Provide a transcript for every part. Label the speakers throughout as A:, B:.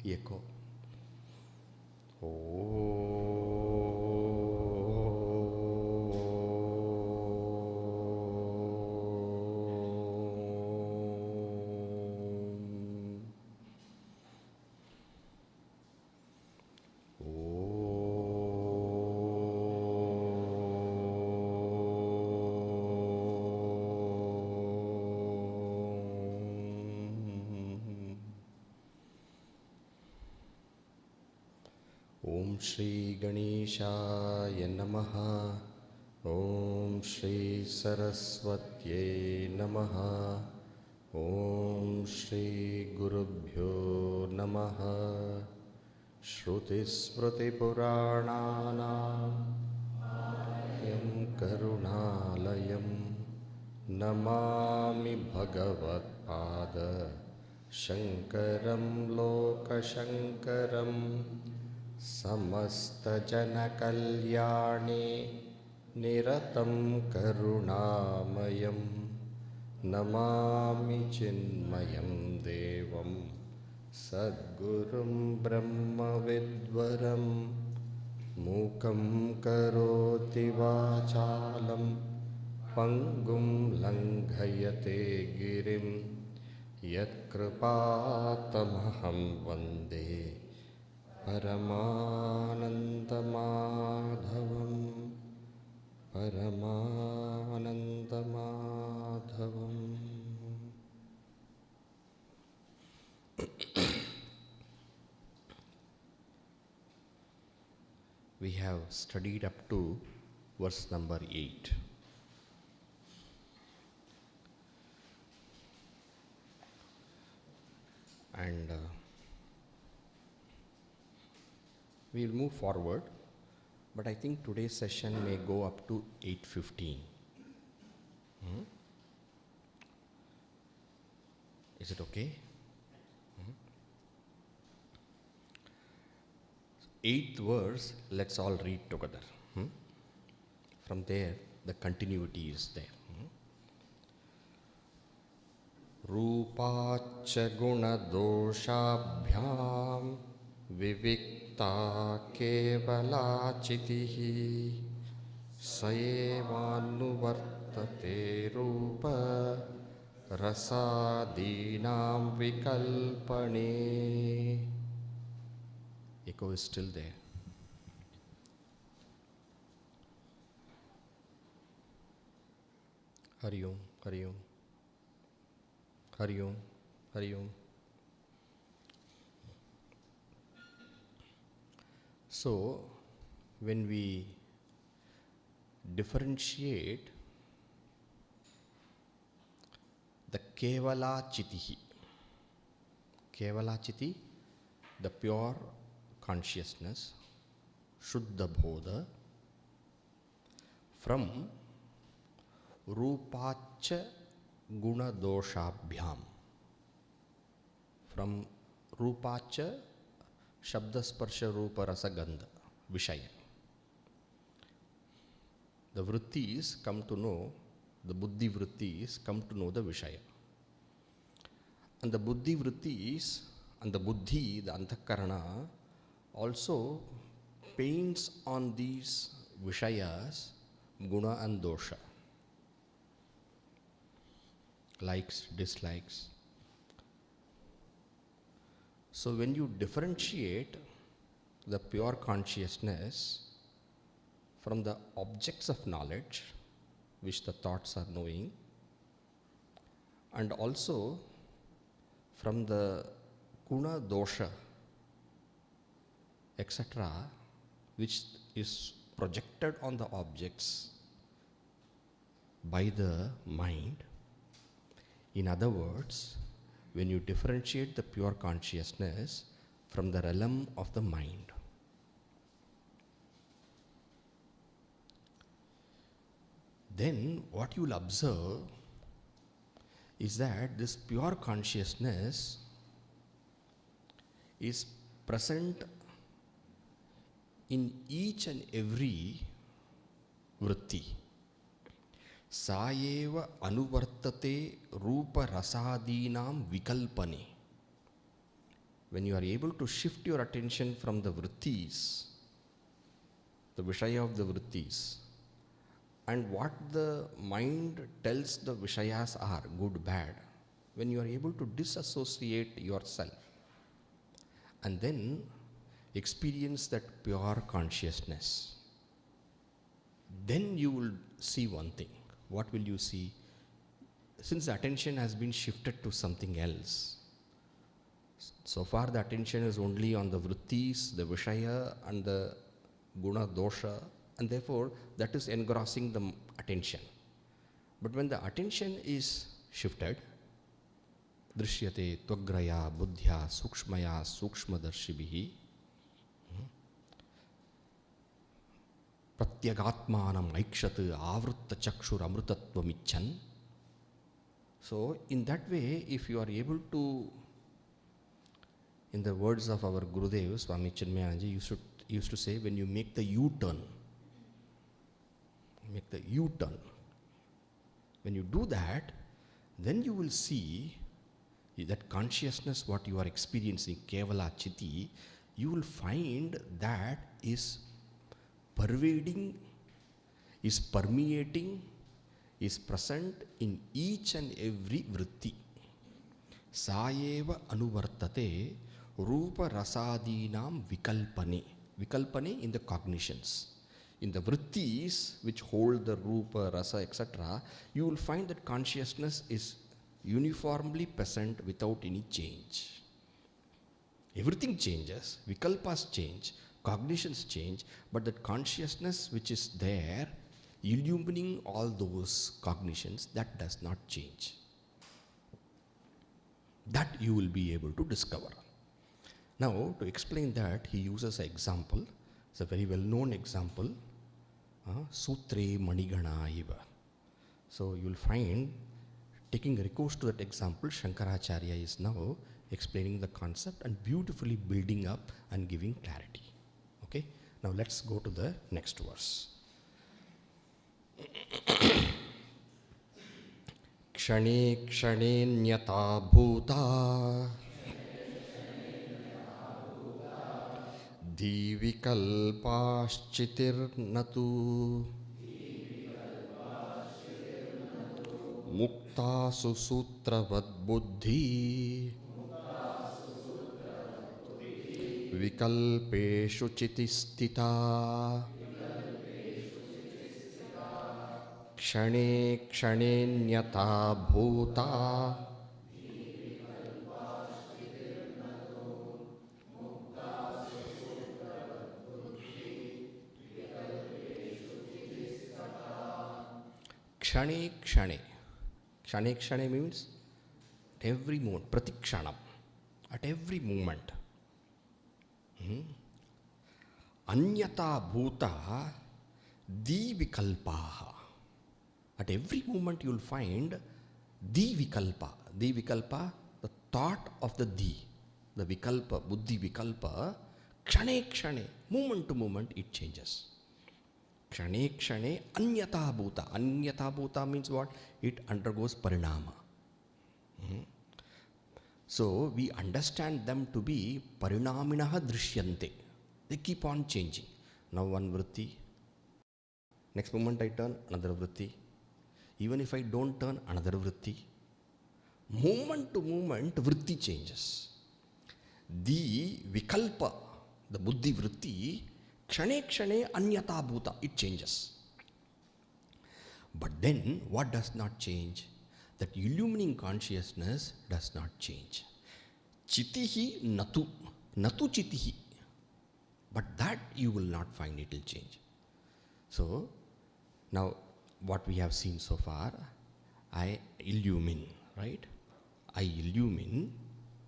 A: Echo. Om Shri Ganeshaya Namaha. Om Shri Saraswatye Namaha. Om Shri Gurubhyo Namaha. Shruti Smriti Purananam Yam Karunalayam Namami Bhagavad Pada Shankaram Lokashankaram Samasta Jana Kalyane Niratam Karunamayam Namami Chinmayam Devam Sadgurum Brahma Vidvaram Mukam Karoti Vachalam Pangum Langhayate Girim Yat Kripatamaham Vande Paramananda Madhavam Paramananda Madhavam. We have studied up to verse number 8. And we will move forward, but I think today's session may go up to 8:15. Is it okay? Eighth verse, let's all read together. From there, the continuity is there. Rupacha guna doshabhyam vivikta kevala chitihi sayevanuvartate rupa rasadinam vikalpane. Echo is still there. Hari Om, Hari Om, Hari Om, Hari Om. So, when we differentiate the Kevala Chitihi, Kevala Chiti, the pure consciousness, Shuddha Bodha, from Rupacha Guna Doshabhyam, from Rupacha Shabda Sparsha Rupa Rasa Gandha Vishaya. The Vrittis come to know, the Buddhi Vrittis come to know the Vishaya. And the Buddhi Vrittis and the Buddhi, the Antakarana, also paints on these Vishayas, Guna and Dosha. Likes, dislikes. So when you differentiate the pure consciousness from the objects of knowledge, which the thoughts are knowing, and also from the guna, dosha, etc., which is projected on the objects by the mind. In other words, when you differentiate the pure consciousness from the realm of the mind, then what you will observe is that this pure consciousness is present in each and every vritti, Sayeva anuvartate rupa rasadinam vikalpane. When you are able to shift your attention from the vrittis, the Vishaya of the vrittis, and what the mind tells the Vishayas are, good, bad, when you are able to disassociate yourself and then experience that pure consciousness, then you will see one thing. What will you see? Since the attention has been shifted to something else, so far the attention is only on the vrittis, the Vishaya and the guna dosha, and therefore that is engrossing the attention. But when the attention is shifted, drishyate tvagraya buddhya sukshmaya sukshmadarshibihi pratyagatmanam aikshat avrutta chakshur amrutatvam. So in that way, if you are able to, in the words of our Gurudev, Swami Chinmayanji used to say, when you make the U-turn, when you do that, then you will see that consciousness, what you are experiencing, Kevala Chiti, you will find that is pervading, is permeating, is present in each and every vritti. Sayeva anuvartate rupa rasadinam vikalpane. Vikalpane in the cognitions. In the vrittis which hold the rupa, rasa, etc., you will find that consciousness is uniformly present without any change. Everything changes, vikalpas change, cognitions change, but that consciousness which is there, illumining all those cognitions, that does not change. That you will be able to discover. Now, to explain that, he uses an example. It's a very well-known example. Sutre Manigana Iva. So you will find, taking recourse to that example, Shankaracharya is now explaining the concept and beautifully building up and giving clarity. Okay? Now let's go to the next verse. Kshane kshane nyata bhuta divikalpaschitir natu mukta susutravad buddhi vikalpeshu chitistita kshane kshane nyata bhuta kshane kshane. Kshane kshane means every moment, pratikshanam, at every moment. Anyata bhuta divikalpaha. At every moment you will find divikalpa. Divikalpa, the thought of the the vikalpa, buddhi vikalpa, kshane kshane, moment to moment it changes. Kshane kshane anyata bhuta. Anyata bhuta means what? It undergoes parinama. So we understand them to be parinaminaha drishyante. They keep on changing. Now one vritti. Next moment I turn, another vritti. Even if I don't turn, another vritti. Moment to moment, vritti changes. The vikalpa, the buddhi vritti, kshane kshane anyata bhuta, it changes. But then, what does not change? That illumining consciousness does not change. Chitihi natu, natu chitihi. But that you will not find it will change. So, now what we have seen so far, I illumine, right? I illumine.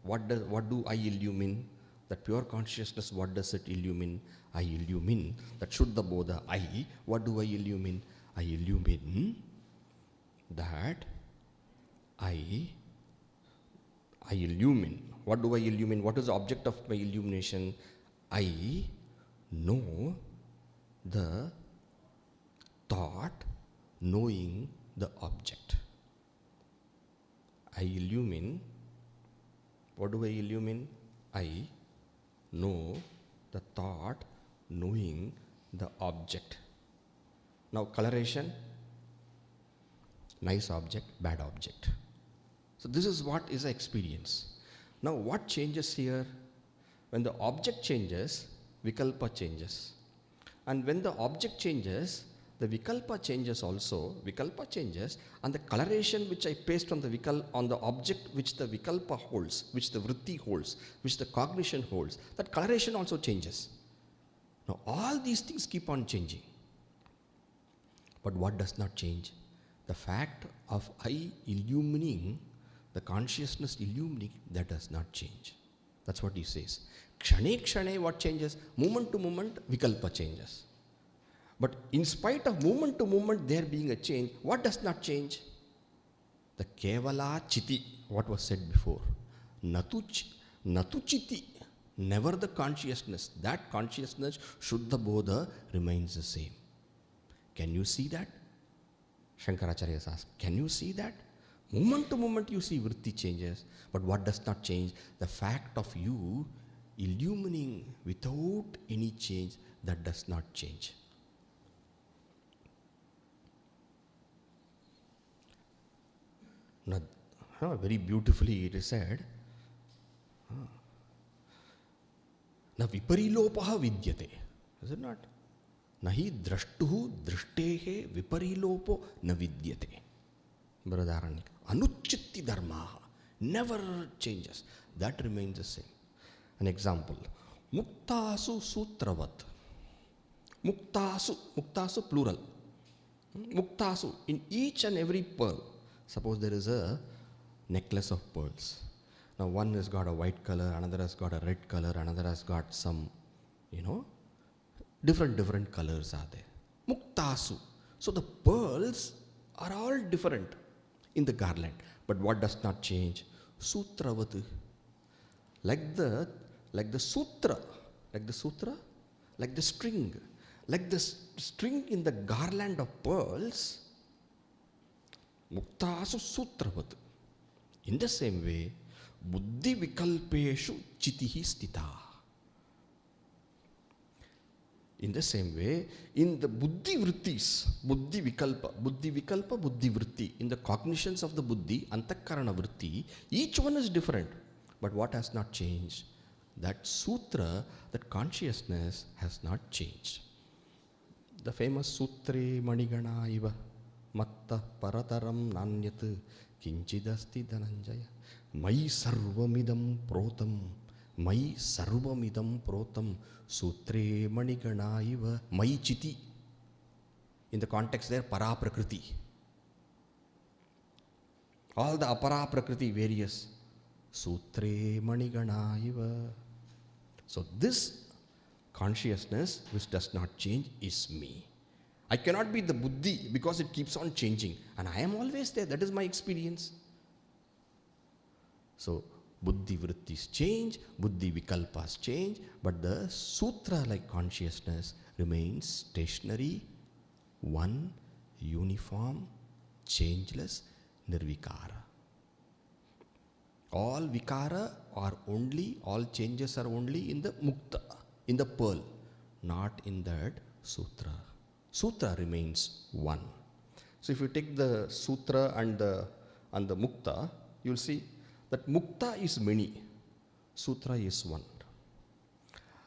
A: What do I illumine? That pure consciousness, what does it illumine? I illumine. That Shuddha Bodha, I. What do I illumine? I illumine that I illumine. What do I illumine? What is the object of my illumination? I know the thought knowing the object. I illumine. What do I illumine? I know the thought knowing the object. Now coloration, nice object, bad object. So this is what is the experience. Now what changes here? When the object changes, vikalpa changes. And when the object changes, the vikalpa changes also. Vikalpa changes, and the coloration which I paste on the object which the vikalpa holds, which the vritti holds, which the cognition holds, that coloration also changes. Now all these things keep on changing. But what does not change? The fact of I illumining, the consciousness illumining, that does not change. That's what he says. Kshane kshane, what changes? Moment to moment, vikalpa changes. But in spite of moment to moment there being a change, what does not change? The kevala chiti, what was said before. Natu chiti, never the consciousness. That consciousness, Shuddha Bodha, remains the same. Can you see that? Shankaracharya asks, can you see that? Moment to moment you see vritti changes, but what does not change? The fact of you illumining without any change, that does not change. Now, very beautifully it is said, na viparilopaha vidyate. Is it not? Nahi drashtuhu drashtehe viparilopo na vidyate. Bradharanyaka. Anuchitti dharmaha. Never changes. That remains the same. An example. Muktasu sutravat. Muktasu plural. Muktasu, in each and every pearl. Suppose there is a necklace of pearls. Now one has got a white color, another has got a red color, another has got some, different colors are there. Muktasu. So the pearls are all different in the garland. But what does not change? Sutravat. Like the sutra, like the string in the garland of pearls, muktasu sutravat. In the same way, buddhi vikalpeshu chitihi stita. In the same way, in the buddhi vrittis, buddhi vikalpa, buddhi vritti, in the cognitions of the buddhi, antakarana vritti, each one is different. But what has not changed? That sutra, that consciousness has not changed. The famous Sutre Manigana iva matta parataram nanyat kinchidasti dhananjaya mai sarvamidam protam Sutre Manigana iva mai chiti. In the context there, para prakriti. All the apara prakriti various. Sutre Manigana iva. So this consciousness which does not change is me. I cannot be the buddhi because it keeps on changing. And I am always there. That is my experience. So buddhi vrittis change, buddhi vikalpas change, but the sutra-like consciousness remains stationary, one, uniform, changeless, nirvikara. All vikara are only, all changes are only in the mukta, in the pearl, not in that sutra. Sutra remains one. So if you take the sutra and the mukta, you will see that mukta is many, sutra is one.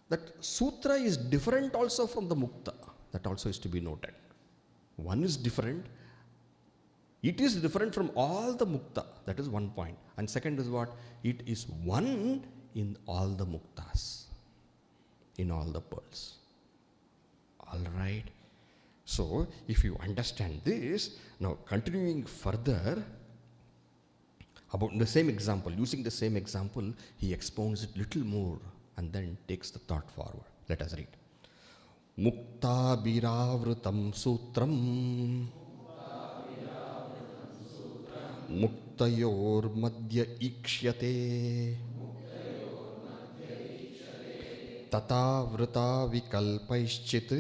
A: That sutra is different also from the mukta. That also is to be noted. One is different. It is different from all the mukta. That is one point. And second is what? It is one in all the muktas, in all the pearls. All right. So, if you understand this, now continuing further, about the same example, using the same example, he expounds it little more and then takes the thought forward. Let us read. Mukta biravrutam sutram Muktayor madhya ikshyate तथा वृता विकल्पैश्चित्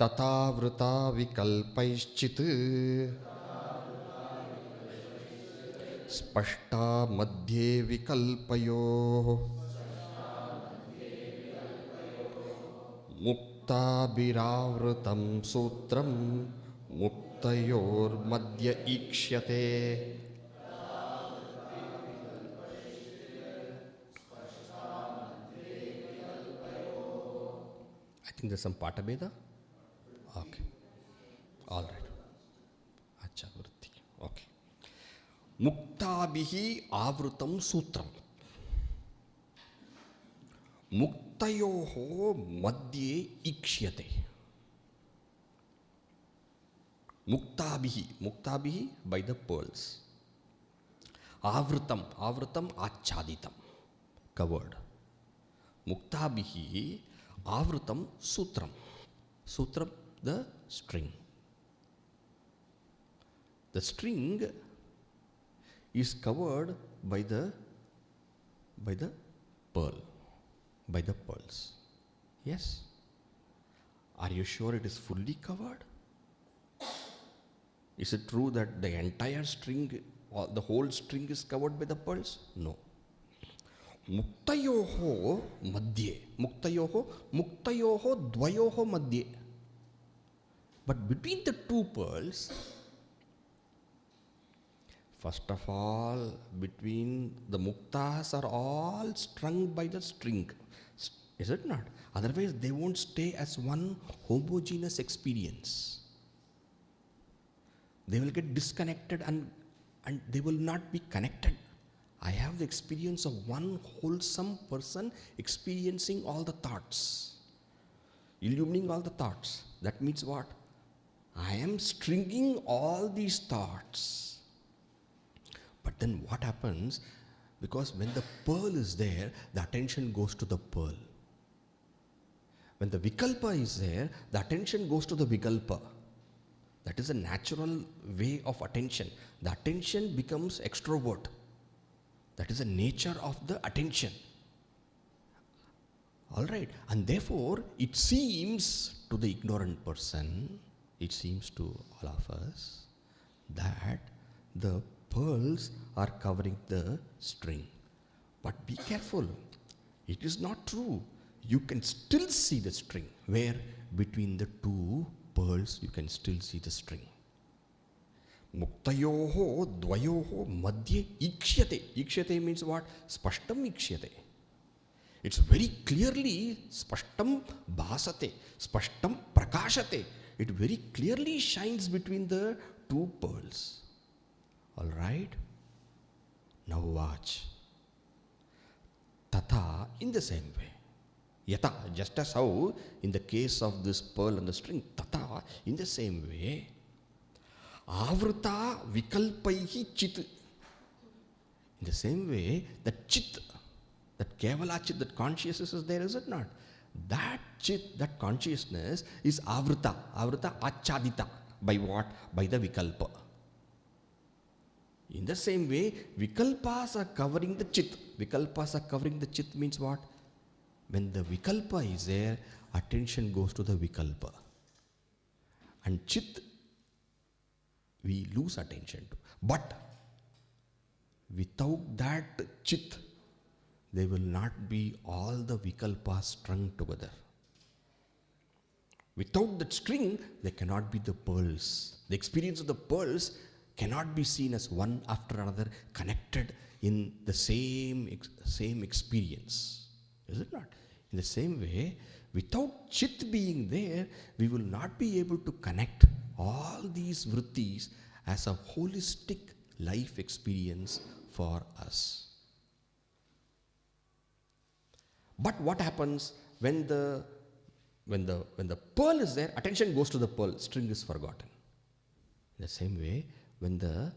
A: तथा वृता विकल्पैश्चित् स्पष्टा मध्ये विकल्पयोः मुक्ताभिरावृतं सूत्रं मुक्तयोर्मध्ये ईक्ष्यते. I think there's some Patabheda. Okay. All right. Acha Vritti. Okay. Muktabhihi avrutam sutram. Muktayoho madhye ikshyate. Muktabhihi by the pearls. Avrutam achaditam. Covered. Muktabhihi avrutam sutram. Sutram, the string. The string is covered by the pearl, by the pearls. Yes? Are you sure it is fully covered? Is it true that the entire string, or the whole string is covered by the pearls? No. Muktayoho madhye. Muktayoho dvayoho madhye. But between the two pearls, first of all, between the muktas are all strung by the string. Is it not? Otherwise, they won't stay as one homogeneous experience. They will get disconnected and they will not be connected. I have the experience of one wholesome person experiencing all the thoughts, illumining all the thoughts. That means what? I am stringing all these thoughts. But then what happens? Because when the pearl is there, the attention goes to the pearl. When the vikalpa is there, the attention goes to the vikalpa. That is a natural way of attention. The attention becomes extrovert. That is the nature of the attention. All right. And therefore, it seems to the ignorant person, it seems to all of us, that the pearls are covering the string. But be careful. It is not true. You can still see the string. Where? Between the two pearls, you can still see the string. Muktayoho dvayoho madhye ikshyate. Ikshyate means what? Spashtam ikshyate. It's very clearly spashtam bhasate. Spashtam prakashate. It very clearly shines between the two pearls. All right? Now watch. Tata, in the same way. Yata, just as how in the case of this pearl and the string, tata, in the same way, avrita vikalpaihi chit. In the same way, that chit, that kevala chit, that consciousness is there, is it not? That chit, that consciousness is avrita achadita. By what? By the vikalpa. In the same way, vikalpas are covering the chit. Vikalpas are covering the chit means what? When the vikalpa is there, attention goes to the vikalpa. And chit, we lose attention to. But without that chit, there will not be all the vikalpas strung together. Without that string, there cannot be the pearls. The experience of the pearls cannot be seen as one after another connected in the same experience. Is it not? In the same way, without chit being there, we will not be able to connect all these vrittis as a holistic life experience for us. But what happens when the pearl is there, attention goes to the pearl, string is forgotten. In the same way, when the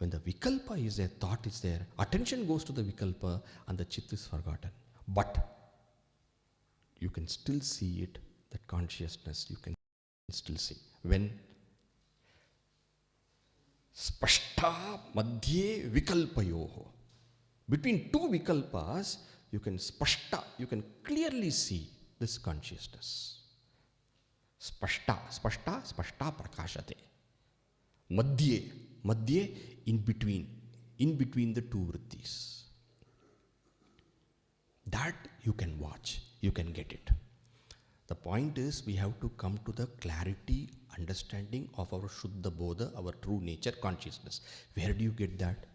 A: vikalpa is there, thought is there, attention goes to the vikalpa and the chit is forgotten. But you can still see it, that consciousness you can still see. When spashta madhye vikalpayoho. Between two vikalpas, you can clearly see this consciousness. Spashta prakashate. Madhye, in between the two vrittis. That you can watch, you can get it. The point is, we have to come to the clarity, understanding of our Shuddha Bodha, our true nature, consciousness. Where do you get that?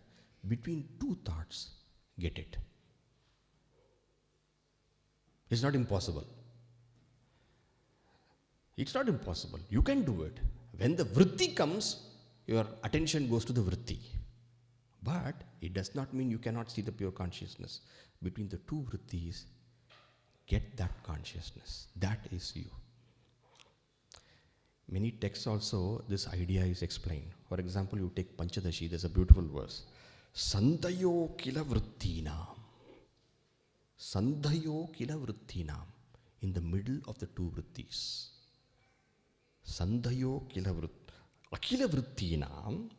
A: Between two thoughts, get it. It's not impossible. It's not impossible. You can do it. When the vritti comes, your attention goes to the vritti. But it does not mean you cannot see the pure consciousness. Between the two vrittis, get that consciousness. That is you. Many texts also, this idea is explained. For example, you take Panchadashi, there's a beautiful verse. Sandhayo kila vrittinam. Sandhayo kila vrittinam. In the middle of the two vrittis. Sandhayo akila vrittinam.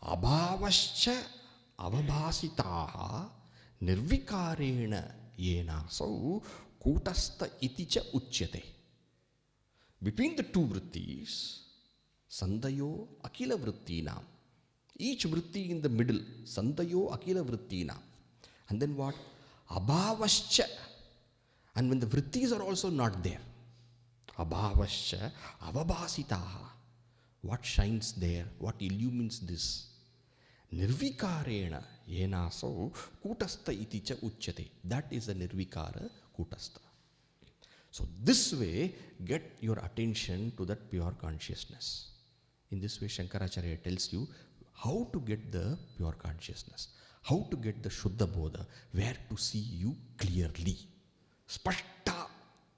A: Abhavascha avabhasitaha nirvikarena yenasau kutastha iticha uchyate. Between the two vrittis, Sandhayo akila vrittinam. Each vritti in the middle, Sandhayo akila vrittinam. And then what? Abhavascha. And when the vrittis are also not there, Abhavascha avabhasitaha. What shines there? What illumines this? Nirvikarena yenaso kutastha iticha uchyate. That is the nirvikara kutastha. So this way, get your attention to that pure consciousness. In this way, Shankaracharya tells you how to get the pure consciousness, how to get the Shuddha Bodha, where to see you clearly. Spashta.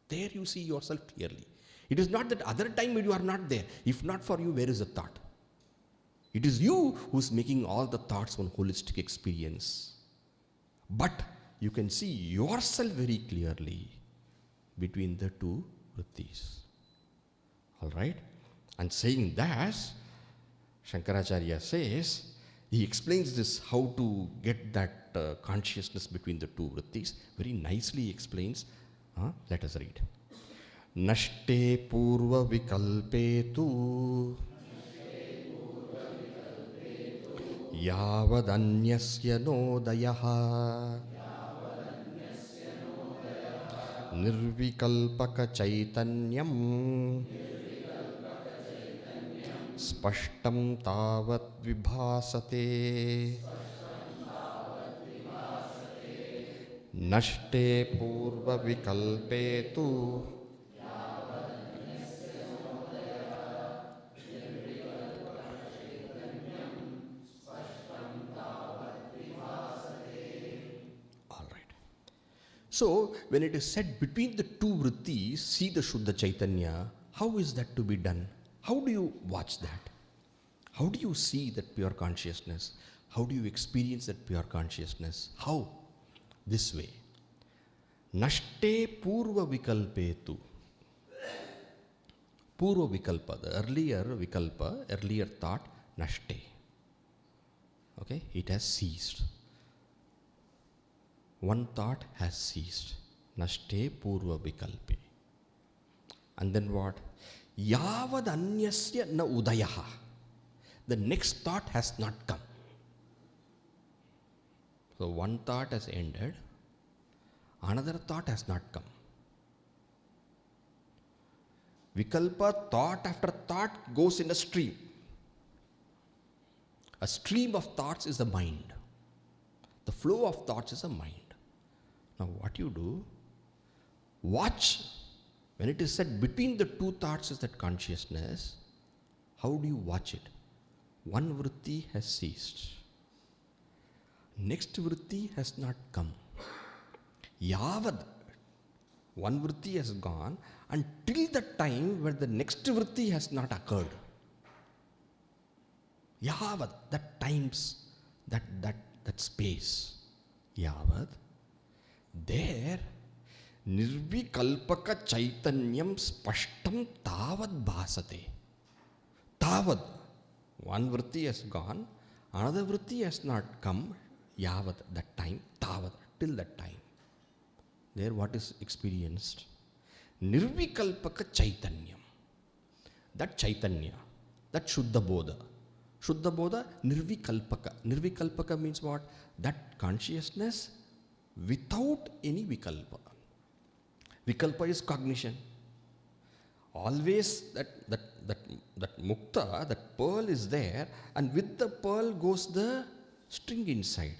A: There you see yourself clearly. It is not that other time when you are not there. If not for you, where is the thought? It is you who is making all the thoughts one holistic experience. But you can see yourself very clearly between the two vrittis. Alright? And saying that, Shankaracharya says, he explains this, how to get that consciousness between the two vrittis. Very nicely he explains. Let us read. Nashte purva vikalpe tu yavadanyasya nodayaha nirvikalpaka chaitanyam spashtam tavat vibhasate. Nashte purva vikalpe tu So, when it is said between the two vrittis, see the Shuddha Chaitanya, how is that to be done? How do you watch that? How do you see that pure consciousness? How do you experience that pure consciousness? How? This way. Nashte purva vikalpetu. Purva vikalpa, the earlier vikalpa, earlier thought, nashte. Okay, it has ceased. One thought has ceased. Nashte purva vikalpe. And then what? Yavad anyasya na udayaha. The next thought has not come. So one thought has ended. Another thought has not come. Vikalpa, thought after thought, goes in a stream. A stream of thoughts is the mind. The flow of thoughts is the mind. Now what you do, watch. When it is said between the two thoughts is that consciousness, how do you watch it? One vritti has ceased. Next vritti has not come. Yavad, one vritti has gone until the time where the next vritti has not occurred. Yavad, that times, that space. Yavad, there, nirvikalpaka chaitanyam spashtam tavad bhasate. Tavad, one vritti has gone, another vritti has not come. Yavat, that time, tavat, till that time. There what is experienced? Nirvikalpaka Chaitanyam. That Chaitanya, that Shuddha Bodha. Shuddha Bodha, Nirvikalpaka. Nirvikalpaka means what? That consciousness without any Vikalpa. Vikalpa is cognition. Always that mukta, that pearl is there, and with the pearl goes the string inside.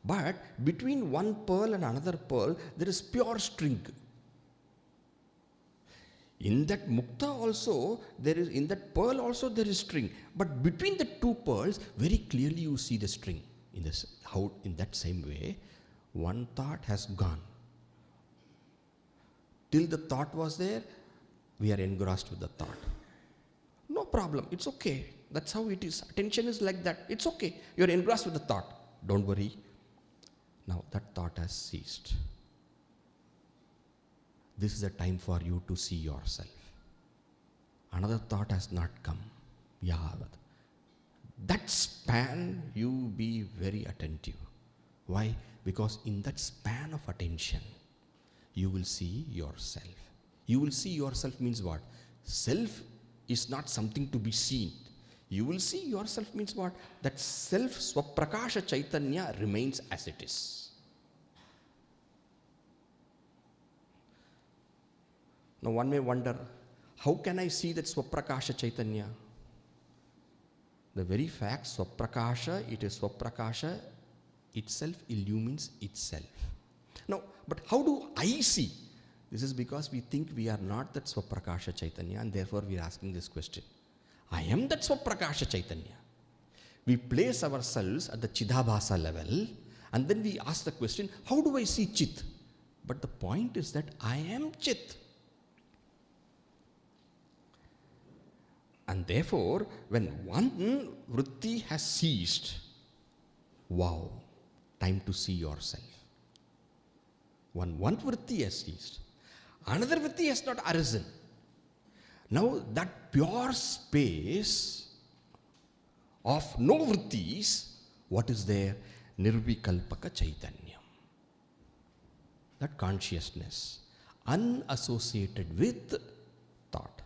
A: But between one pearl and another pearl, there is pure string. In that mukta also, in that pearl also there is string. But between the two pearls, very clearly you see the string. In that same way, one thought has gone. Till the thought was there, we are engrossed with the thought. No problem, it's okay. That's how it is. Attention is like that. It's okay. You're engrossed with the thought. Don't worry. Now that thought has ceased. This is the time for you to see yourself. Another thought has not come. Yavat. That span, you be very attentive. Why? Because in that span of attention, you will see yourself. You will see yourself means what? Self is not something to be seen. You will see yourself means what? That self, Swaprakasha Chaitanya, remains as it is. Now one may wonder, how can I see that Swaprakasha Chaitanya? The very fact Swaprakasha, it is Swaprakasha itself illumines itself. Now, but how do I see? This is because we think we are not that Swaprakasha Chaitanya, and therefore we are asking this question. I am that Swaprakasha Chaitanya. We place ourselves at the Chidabhasa level, and then we ask the question, how do I see Chit? But the point is that I am Chit. And therefore, when one vritti has ceased, wow, time to see yourself. One vritti has ceased. Another vritti has not arisen. Now that pure space of no vrittis, what is there? Nirvikalpaka Chaitanyam. That consciousness, unassociated with thought.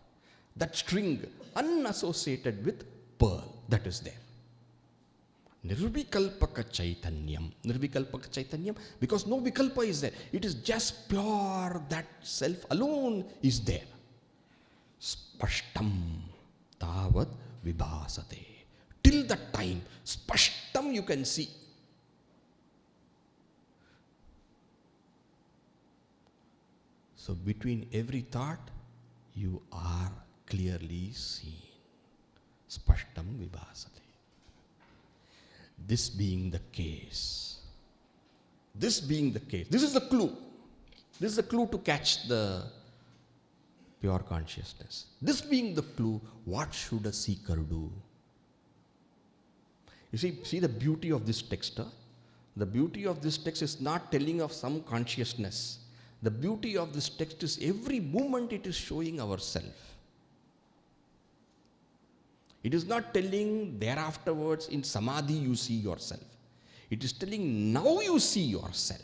A: That string, unassociated with pearl, that is there. Nirvikalpaka Chaitanyam. Nirvikalpaka Chaitanyam, because no vikalpa is there. It is just pure, that self alone is there. Spashtam tavat vibhasate. Till that time, spashtam you can see. So between every thought, you are clearly seen. Spashtam vibhasate. This being the case, this is the clue. This is the clue to catch the pure consciousness. This being the clue, what should a seeker do? You see the beauty of this text. The beauty of this text is not telling of some consciousness. The beauty of this text is every moment it is showing ourselves. It is not telling thereafterwards in samadhi you see yourself. It is telling now you see yourself.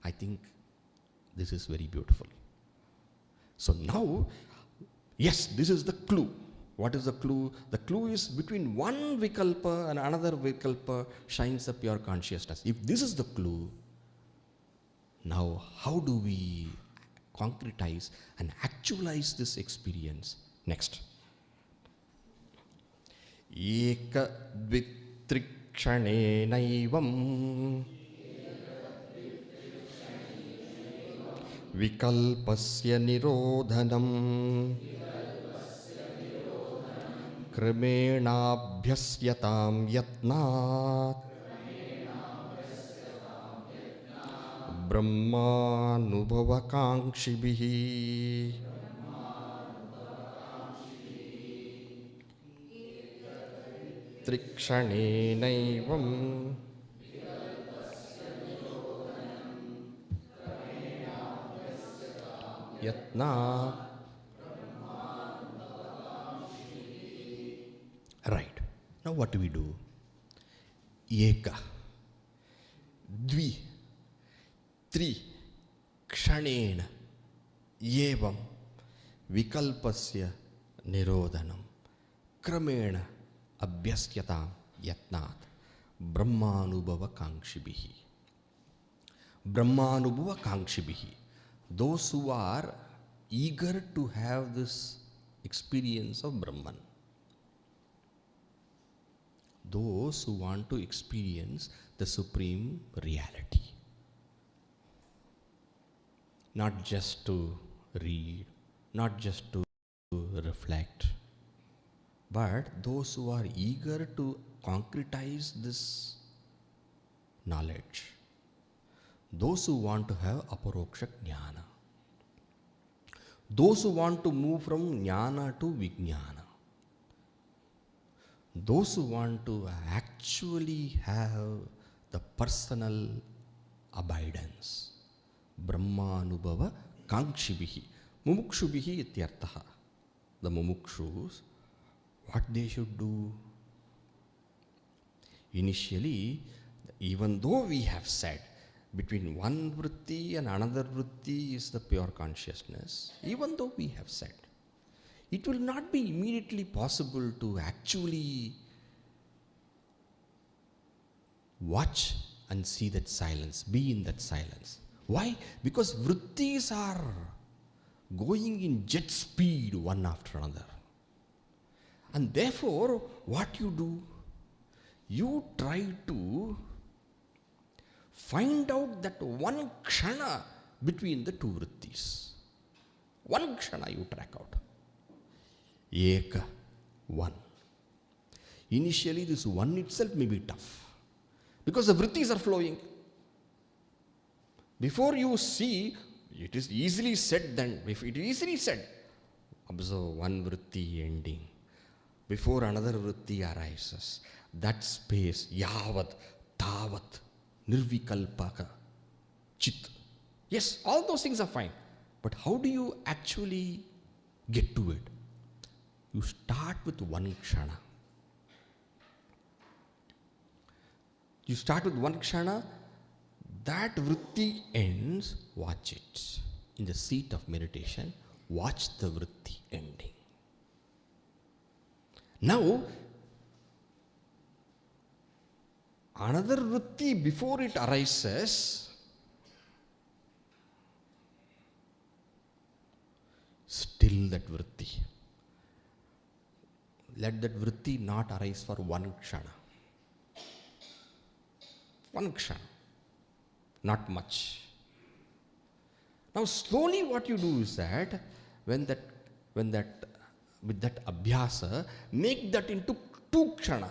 A: I think this is very beautiful. So now, yes, this is the clue. What is the clue? The clue is between one vikalpa and another vikalpa shines a pure consciousness. If this is the clue, now how do we concretize and actualize this experience? Next. Eka dvitrikshane naivam vikalpasya nirodhanam kramena-bhyasyatam yatnat brahmanubhavakankshibihi. Trikshanenaivam yatnat. Right. Now what do we do? Eka, Dvi, Tri, Kshanena, Yevam, Vikalpasya, Nirodhanam, Kramena, Abhyasyatam, Yatnat, Brahmanubhava Kangshibihi. Brahmanubhava Kangshibihi. Those who are eager to have this experience of Brahman. Those who want to experience the supreme reality. Not just to read, not just to reflect, but those who are eager to concretize this knowledge. Those who want to have aparoksha jnana. Those who want to move from jnana to vijnana. Those who want to actually have the personal abidance. Brahmanubhava kangshibihi. Mumukshubihi ityartaha. The mumukshus, what they should do? Initially, even though we have said between one vritti and another vritti is the pure consciousness, even though we have said, it will not be immediately possible to actually watch and see that silence, be in that silence. Why? Because vrittis are going in jet speed one after another. And therefore, what you do? You try to find out that one kshana between the two vrittis. One kshana you track out. Eka, one. Initially, this one itself may be tough because the vrittis are flowing. Before you see, it is easily said then, if it is easily said, observe one vritti ending. Before another vritti arises, that space, yavat, tavat, nirvikalpaka, chit. Yes, all those things are fine. But how do you actually get to it? You start with one kshana. You start with one kshana, that vritti ends, watch it. In the seat of meditation, watch the vritti ending. Now, another vritti before it arises, still that vritti. Let that vritti not arise for one kshana. One kshana. Not much. Now slowly what you do is that, with that abhyasa, make that into two kshana.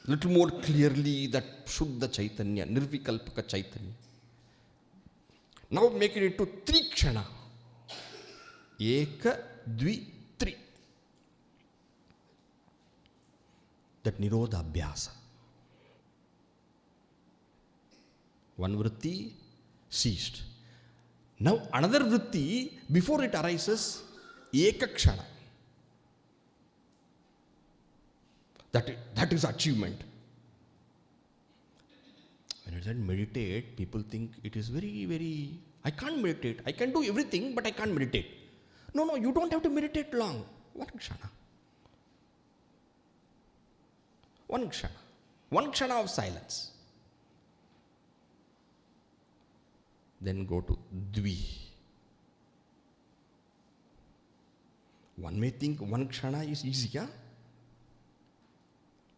A: Little more clearly that Shuddha Chaitanya, Nirvikalpaka Chaitanya. Now make it into three kshana. Eka, Dvi, Tri. That Nirodha Abhyasa. One vritti ceased. Now another vritti, before it arises, Eka kshana. That is achievement. When I said meditate, people think it is very, very, I can't meditate. I can do everything, but I can't meditate. No, you don't have to meditate long. One kshana. One kshana. One kshana of silence. Then go to Dvi. One may think one kshana is easy, huh?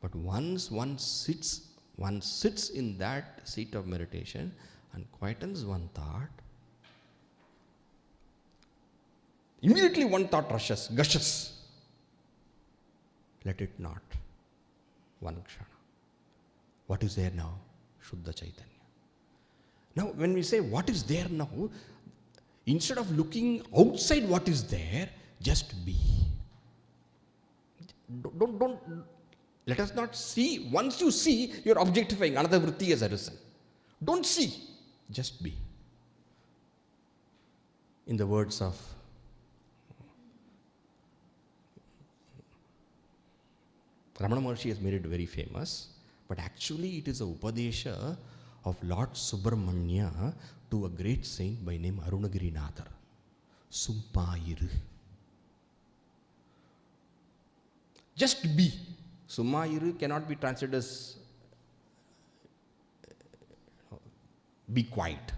A: But once one sits in that seat of meditation and quietens one thought, immediately one thought gushes. Let it not. One kshana. What is there now? Shuddha Chaitanya. Now, when we say what is there now, instead of looking outside what is there, just be. Don't let us not see. Once you see, you're objectifying. Another vritti has arisen. Don't see. Just be. In the words of Ramana Maharshi has made it very famous, but actually it is a Upadesha of Lord Subramanya to a great saint by name Arunagirinathar. Summayiru. Just be. Summayiru cannot be translated as be quiet.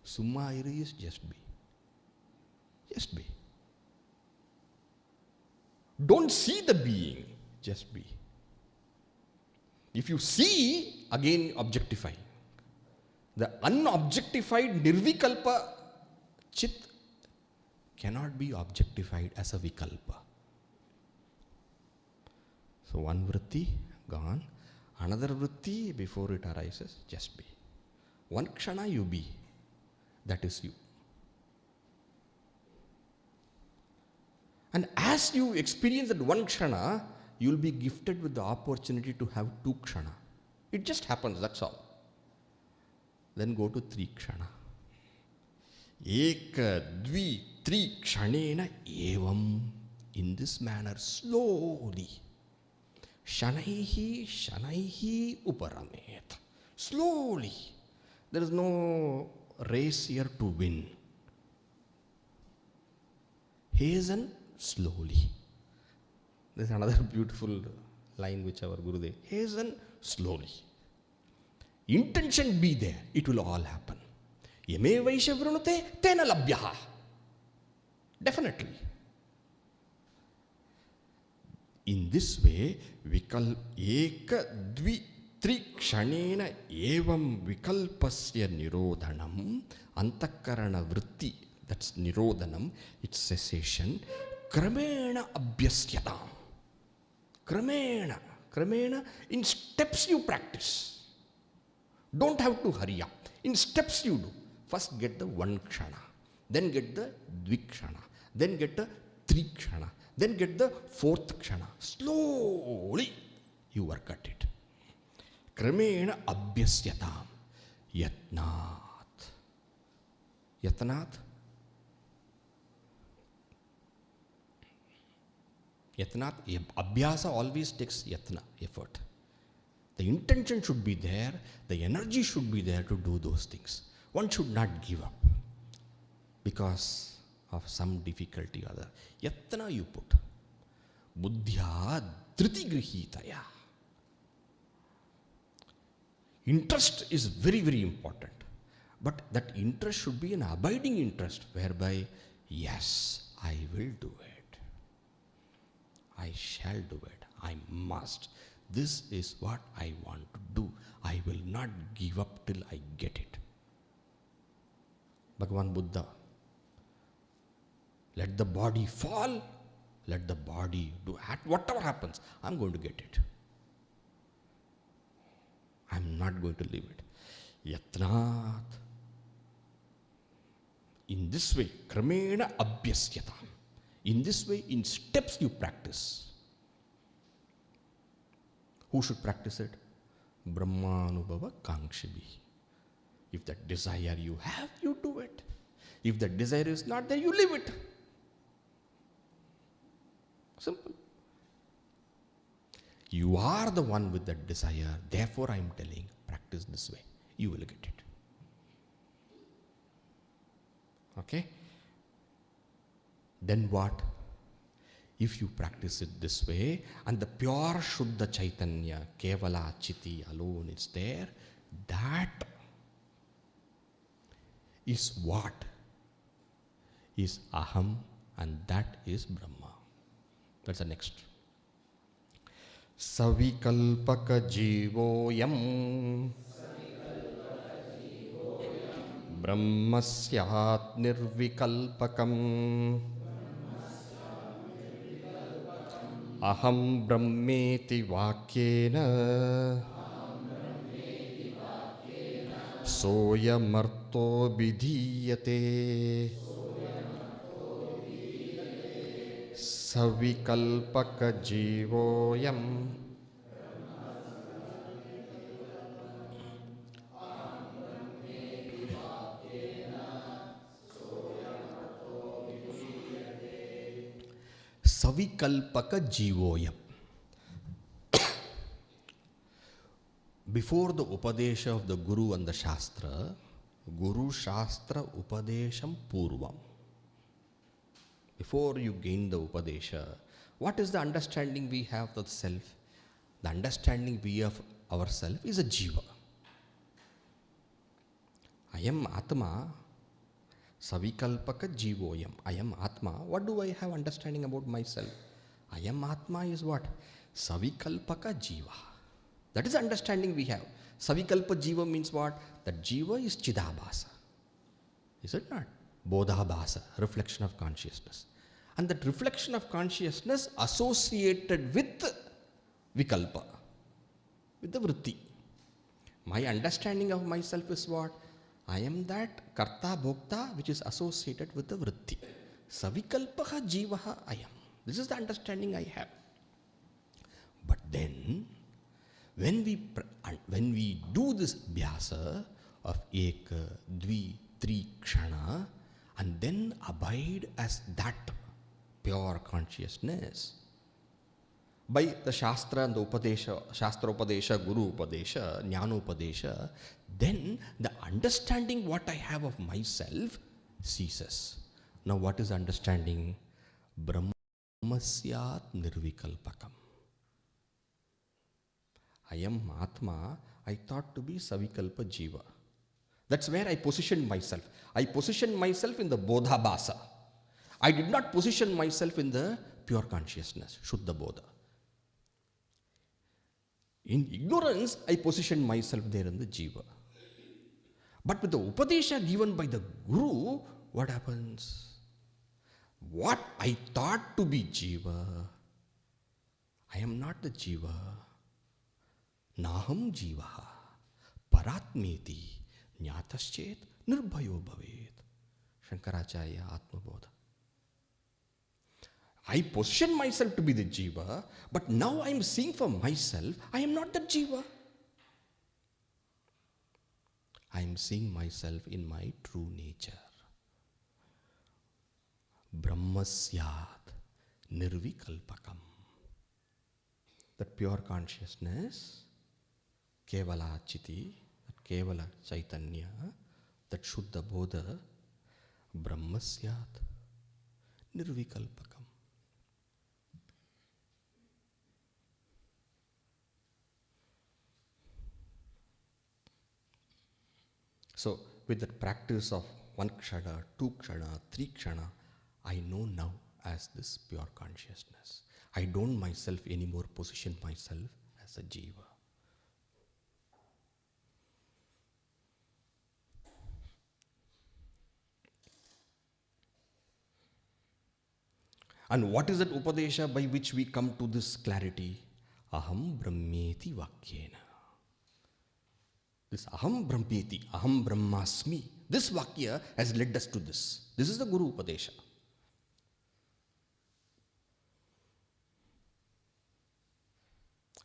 A: Summayiru is just be. Just be. Don't see the being, just be. If you see, again objectify. The unobjectified nirvikalpa chit cannot be objectified as a vikalpa. So one vritti gone, another vritti before it arises, just be. One kshana you be, that is you. And as you experience that one kshana, you will be gifted with the opportunity to have two kshana. It just happens, that's all. Then go to three kshana. Eka, dvi, tri kshanena evam. In this manner, slowly. Shanaihi, shanaihi uparamet. Slowly. There is no race here to win. Hasten slowly. This is another beautiful line which our Gurudev. Hasten slowly. Intention be there, it will all happen. Yame vaisha vrunute tena labhyaha. Definitely. In this way, vikal eka dvi tri kshanena evam vikalpasya nirodhanam antakarana vritti, that's nirodhanam, it's cessation, kramena abhyasyadam. Kramena, in steps you practice. Don't have to hurry up. In steps you do. First get the one kshana, then get the dvikshana, then get the trikshana, then get the fourth kshana. Slowly you work at it. Kramena abhyasyatam. Yatnat. Yatnat. Yatnat, abhyasa always takes yatna, effort. The intention should be there, the energy should be there to do those things. One should not give up because of some difficulty or other. Yatna you put. Buddhya dhriti grihitaya. Interest is very, very important. But that interest should be an abiding interest whereby, yes, I will do it. I shall do it. I must. This is what I want to do. I will not give up till I get it. Bhagavan Buddha. Let the body fall. Let the body do. Whatever happens, I'm going to get it. I'm not going to leave it. Yatnat. In this way, kramena abhyasyatam. In this way, in steps you practice. Who should practice it? Brahmanubhava kangshibi. If that desire you have, you do it. If that desire is not there, you leave it. Simple. You are the one with that desire. Therefore, I am telling, practice this way. You will get it. Okay? Then what? If you practice it this way, and the pure Shuddha Chaitanya, Kevala Chiti alone is there, that is what is Aham, and that is Brahma. That's the next. Savikalpaka jivoyam Brahmasyat nirvikalpakam Aham brahmeti vakyena soyamarto vidhiyate savikalpaka jivoyam savikalpaka jivoyam. before the Upadesha of the Guru and the Shastra, Guru Shastra Upadesham Purvam. Before you gain the Upadesha, what is the understanding we have of the self? The understanding we have ourself is a Jiva. I am Atma, Savikalpaka Jivoyam. I am Atma. What do I have understanding about myself? I am Atma is what? Savikalpaka Jiva. That is the understanding we have. Savikalpa Jiva means what? That Jiva is Chidabhasa. Is it not? Bodhabhasa, reflection of consciousness. And that reflection of consciousness associated with Vikalpa, with the Vritti. My understanding of myself is what? I am that Karta Bhokta which is associated with the Vritti. Savikalpaha Jivaha I am. This is the understanding I have. But then, when we do this Abhyasa of Eka, Dvi, Tri Kshana, and then abide as that pure consciousness, by the Shastra and the Upadesha, Shastra Upadesha, Guru Upadesha, Jnana Upadesha, then the understanding what I have of myself ceases. Now what is understanding? Brahmasyat Nirvikalpakam. I am Atma, I thought to be Savikalpa Jiva. That's where I positioned myself. I positioned myself in the Bodhabhasa. I did not position myself in the pure consciousness, Shuddha Bodha. In ignorance, I positioned myself there in the Jiva. But with the Upadesha given by the Guru, what happens? What I thought to be Jiva, I am not the Jiva. Naham Jivaha Paratmeti Jnataschet Nirbhayo Bhavet. Shankaracharya Atma Bodha. I position myself to be the Jiva, but now I am seeing for myself, I am not the Jiva. I am seeing myself in my true nature. Brahmasyat Nirvikalpakam. That pure consciousness, Kevala Chiti, that Kevala Chaitanya, that Shuddha Bodha, Brahmasyat Nirvikalpakam. So, with the practice of 1 kshana, 2 kshana, 3 kshana, I know now as this pure consciousness. I don't myself anymore position myself as a Jiva. And what is that Upadesha by which we come to this clarity? Aham Brahmeti Vakyena. This Aham Brahmeti, Aham Brahmasmi, this Vakya has led us to this. This is the Guru Upadesha.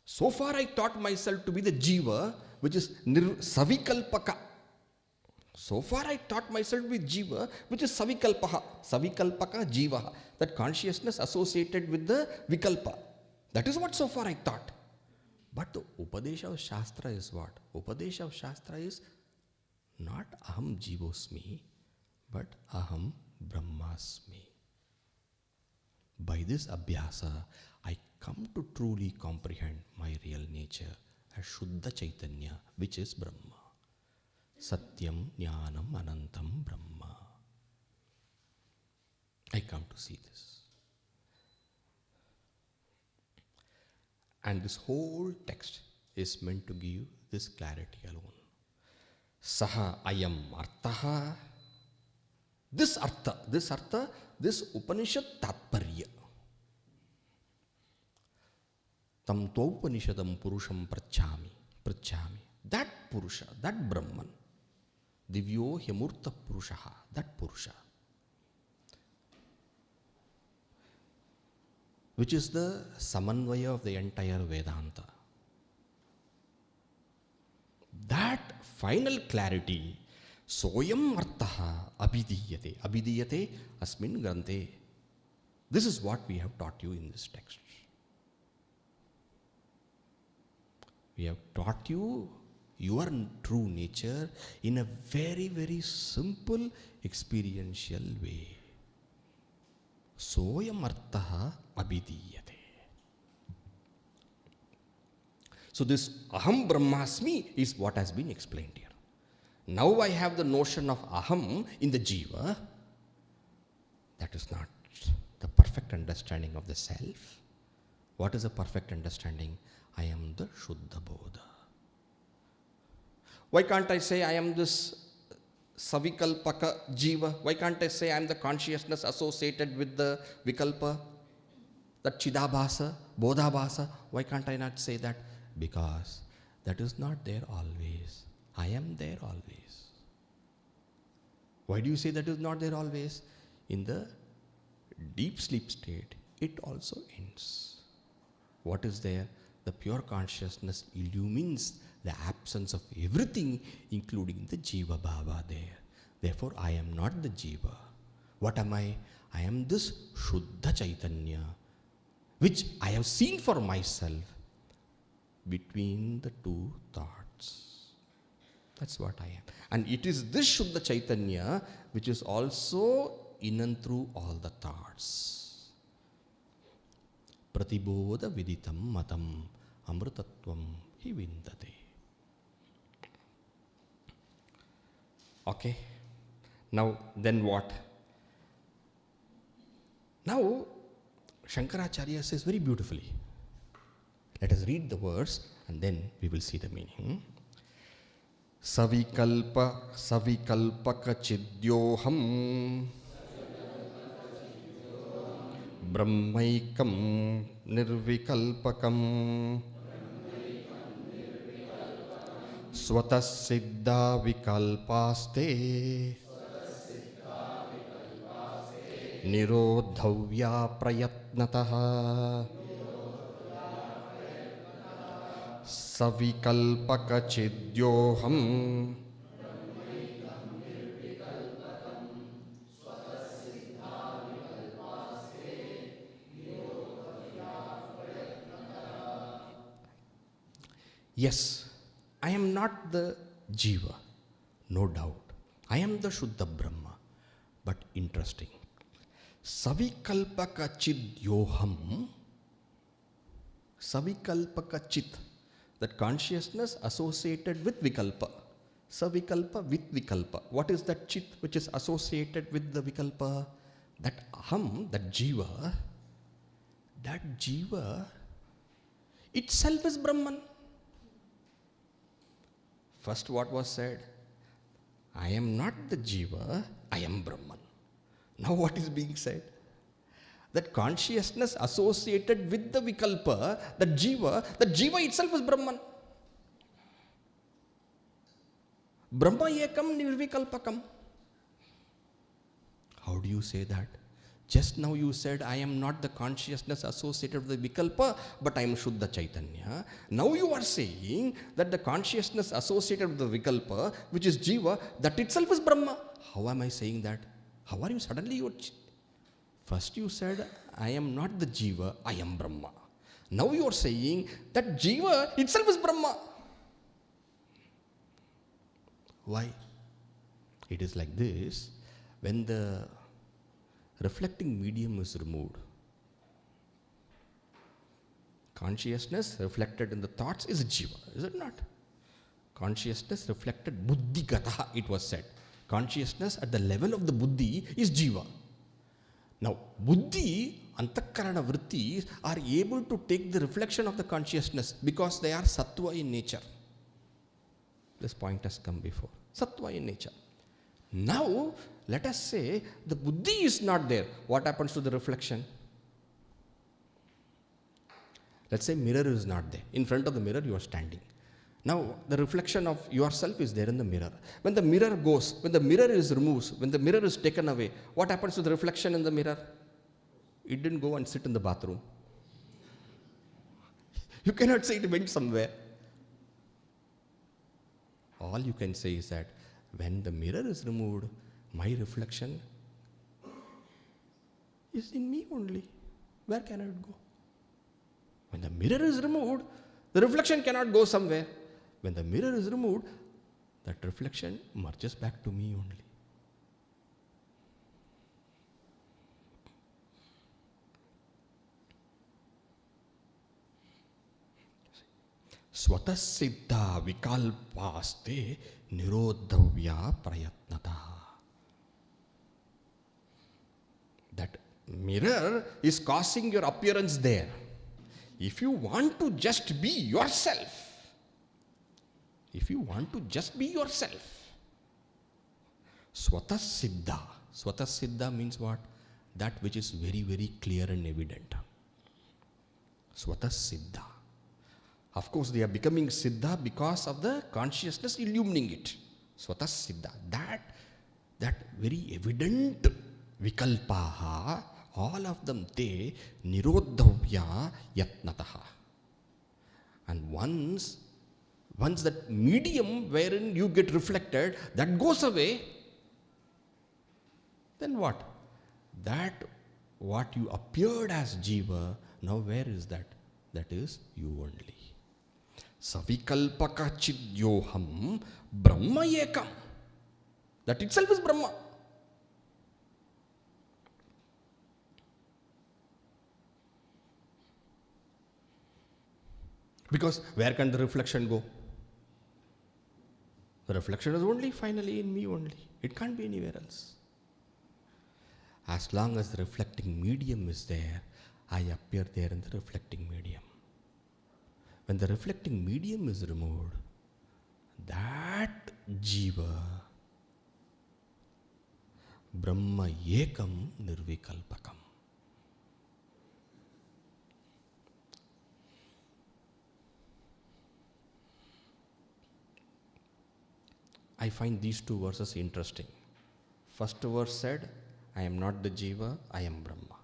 A: So far I taught myself to be the Jiva, which is Savikalpaka. So far I taught myself with Jiva, which is Savikalpaha, Savikalpaka Jiva, that consciousness associated with the Vikalpa. That is what so far I thought. But the Upadesha of Shastra is what? Upadesha of Shastra is not Aham Jivosmi, but Aham Brahmasmi. By this Abhyasa, I come to truly comprehend my real nature as Shuddha Chaitanya, which is Brahma. Satyam Jnanam Anantam Brahma. I come to see this. And this whole text is meant to give this clarity alone. Saha ayam artaha. This artha, this Upanishad tatparya. Tam Upanishadam Purusham Prachami. That Purusha, that Brahman. Divyo Hyamurta Purushaha, that Purusha. Which is the Samanvaya of the entire Vedanta. That final clarity, Soyam Artaha Abhidiyate. Abhidiyate Asmin Grante. This is what we have taught you in this text. We have taught you your true nature in a very, very simple experiential way. Soyam artaha abhidiyate. So this aham brahmasmi is what has been explained here. Now I have the notion of aham in the jiva. That is not the perfect understanding of the self. What is a perfect understanding? I am the Shuddha Bodha. Why can't I say I am this Savikalpaka Jiva? Why can't I say I am the consciousness associated with the Vikalpa, that Chidabhasa, Bodhabhasa? Why can't I not say that? Because that is not there always. I am there always. Why do you say that is not there always? In the deep sleep state, it also ends. What is there? The pure consciousness illumines the absence of everything, including the Jiva Bhava there. Therefore, I am not the Jiva. What am I? I am this Shuddha Chaitanya, which I have seen for myself between the two thoughts. That's what I am. And it is this Shuddha Chaitanya which is also in and through all the thoughts. Pratibodha viditam matam amrutatvam hi vindate. Okay. Now, then what? Now, Shankaracharya says very beautifully. Let us read the verse and then we will see the meaning. Savikalpa savikalpaka chidyoham brahmaikam nirvikalpakam swatas siddha vikalpaste nirodhavya prayatnataha savikalpaka chidyoham Yes, I am not the Jiva, no doubt. I am the Shuddha Brahma. But interesting. Savikalpaka chidyoham, savikalpaka chit, that consciousness associated with vikalpa. Savikalpa with vikalpa. What is that chit which is associated with the vikalpa? That aham, that jiva itself is Brahman. First what was said? I am not the jiva, I am Brahman. Now what is being said? That consciousness associated with the vikalpa, that jiva itself is Brahman. Brahma ekam nirvikalpakam. How do you say that? Just now you said, I am not the consciousness associated with the vikalpa, but I am Shuddha Chaitanya. Now you are saying that the consciousness associated with the vikalpa, which is jiva, that itself is Brahma. How am I saying that? How are you suddenly? First you said, I am not the jiva, I am Brahma. Now you are saying that jiva itself is Brahma. Why? It is like this. When the reflecting medium is removed, consciousness reflected in the thoughts is jiva, is it not? Consciousness reflected buddhigataha, it was said. Consciousness at the level of the buddhi is jiva. Now, buddhi, antakarana vrittis are able to take the reflection of the consciousness because they are sattva in nature. This point has come before. Sattva in nature. Now, let us say the buddhi is not there. What happens to the reflection? Let's say mirror is not there. In front of the mirror you are standing. Now, the reflection of yourself is there in the mirror. When the mirror goes, when the mirror is removed, when the mirror is taken away, what happens to the reflection in the mirror? It didn't go and sit in the bathroom. You cannot say it went somewhere. All you can say is that when the mirror is removed, my reflection is in me only. Where can it go? When the mirror is removed, the reflection cannot go somewhere. When the mirror is removed, that reflection merges back to me only. Swata siddha vikalpaste nirodhavya prayatnata. That mirror is causing your appearance there. If you want to just be yourself, Swata siddha means what? That which is very, very clear and evident. Swata siddha. Of course, they are becoming siddha because of the consciousness illumining it. Swata siddha. That very evident vikalpaha, all of them, te nirodhavya yatnataha. And once that medium wherein you get reflected, that goes away, then what? That what you appeared as jiva, now where is that? That is you only. Savikalpaka chidyoham brahma ekam. That itself is Brahma. Because where can the reflection go? The reflection is only finally in me only. It can't be anywhere else. As long as the reflecting medium is there, I appear there in the reflecting medium. When the reflecting medium is removed, that jiva, Brahma ekam nirvikalpakam. I find these two verses interesting. First verse said, I am not the jiva, I am Brahma.